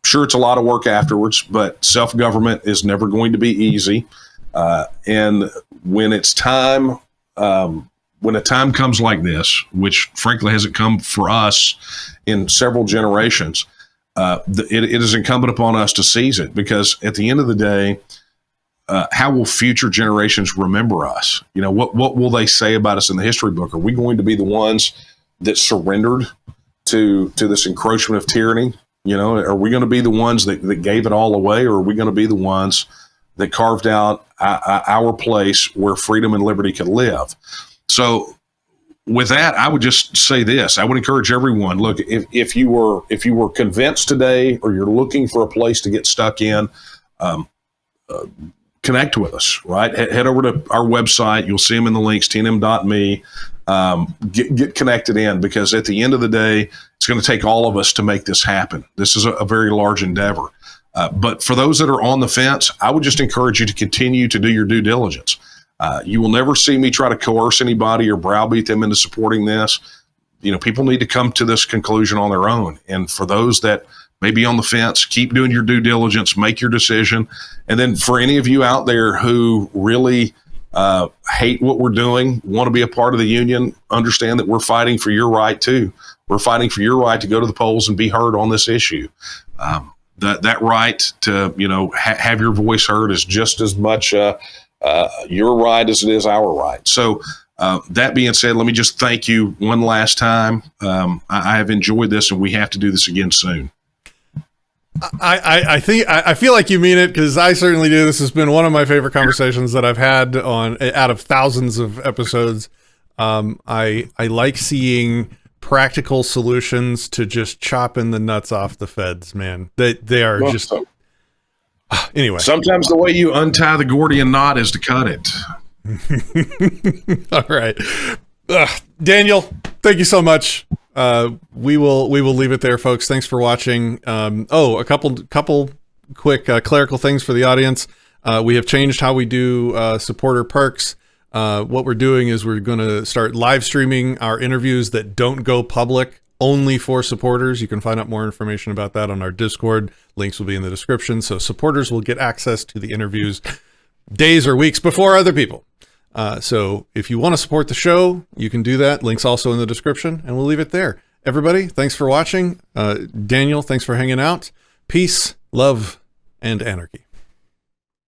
Sure, it's a lot of work afterwards, but self-government is never going to be easy. And when it's time, when a time comes like this, which frankly hasn't come for us in several generations, it is incumbent upon us to seize it, because at the end of the day, how will future generations remember us? What will they say about us in the history book? Are we going to be the ones that surrendered to this encroachment of tyranny? Are we going to be the ones that gave it all away, or are we going to be the ones that carved out our place where freedom and liberty could live? So with that, I would just say this. I would encourage everyone, look, if you were convinced today, or you're looking for a place to get stuck in, connect with us, right? Head over to our website. You'll see them in the links, tnm.me. Get connected in, because at the end of the day, it's going to take all of us to make this happen. This is a very large endeavor. But for those that are on the fence, I would just encourage you to continue to do your due diligence. You will never see me try to coerce anybody or browbeat them into supporting this. People need to come to this conclusion on their own. And for those that maybe on the fence, keep doing your due diligence, make your decision. And then for any of you out there who really hate what we're doing, want to be a part of the union, understand that we're fighting for your right too. We're fighting for your right to go to the polls and be heard on this issue. That right to, have your voice heard is just as much your right as it is our right. So that being said, let me just thank you one last time. I have enjoyed this, and we have to do this again soon. I feel like you mean it, because I certainly do. This has been one of my favorite conversations that I've had out of thousands of episodes. I like seeing practical solutions to just chopping the nuts off the feds, man. They are just anyway. Sometimes the way you untie the Gordian knot is to cut it. All right, Daniel, thank you so much. We will leave it there, folks. Thanks for watching. A couple quick clerical things for the audience. We have changed how we do supporter perks. What we're doing is we're going to start live streaming our interviews that don't go public, only for supporters. You can find out more information about that on our Discord. Links will be in the description. So supporters will get access to the interviews days or weeks before other people. So if you want to support the show, you can do that. Links also in the description, and we'll leave it there. Everybody, thanks for watching. Daniel, thanks for hanging out. Peace, love, and anarchy.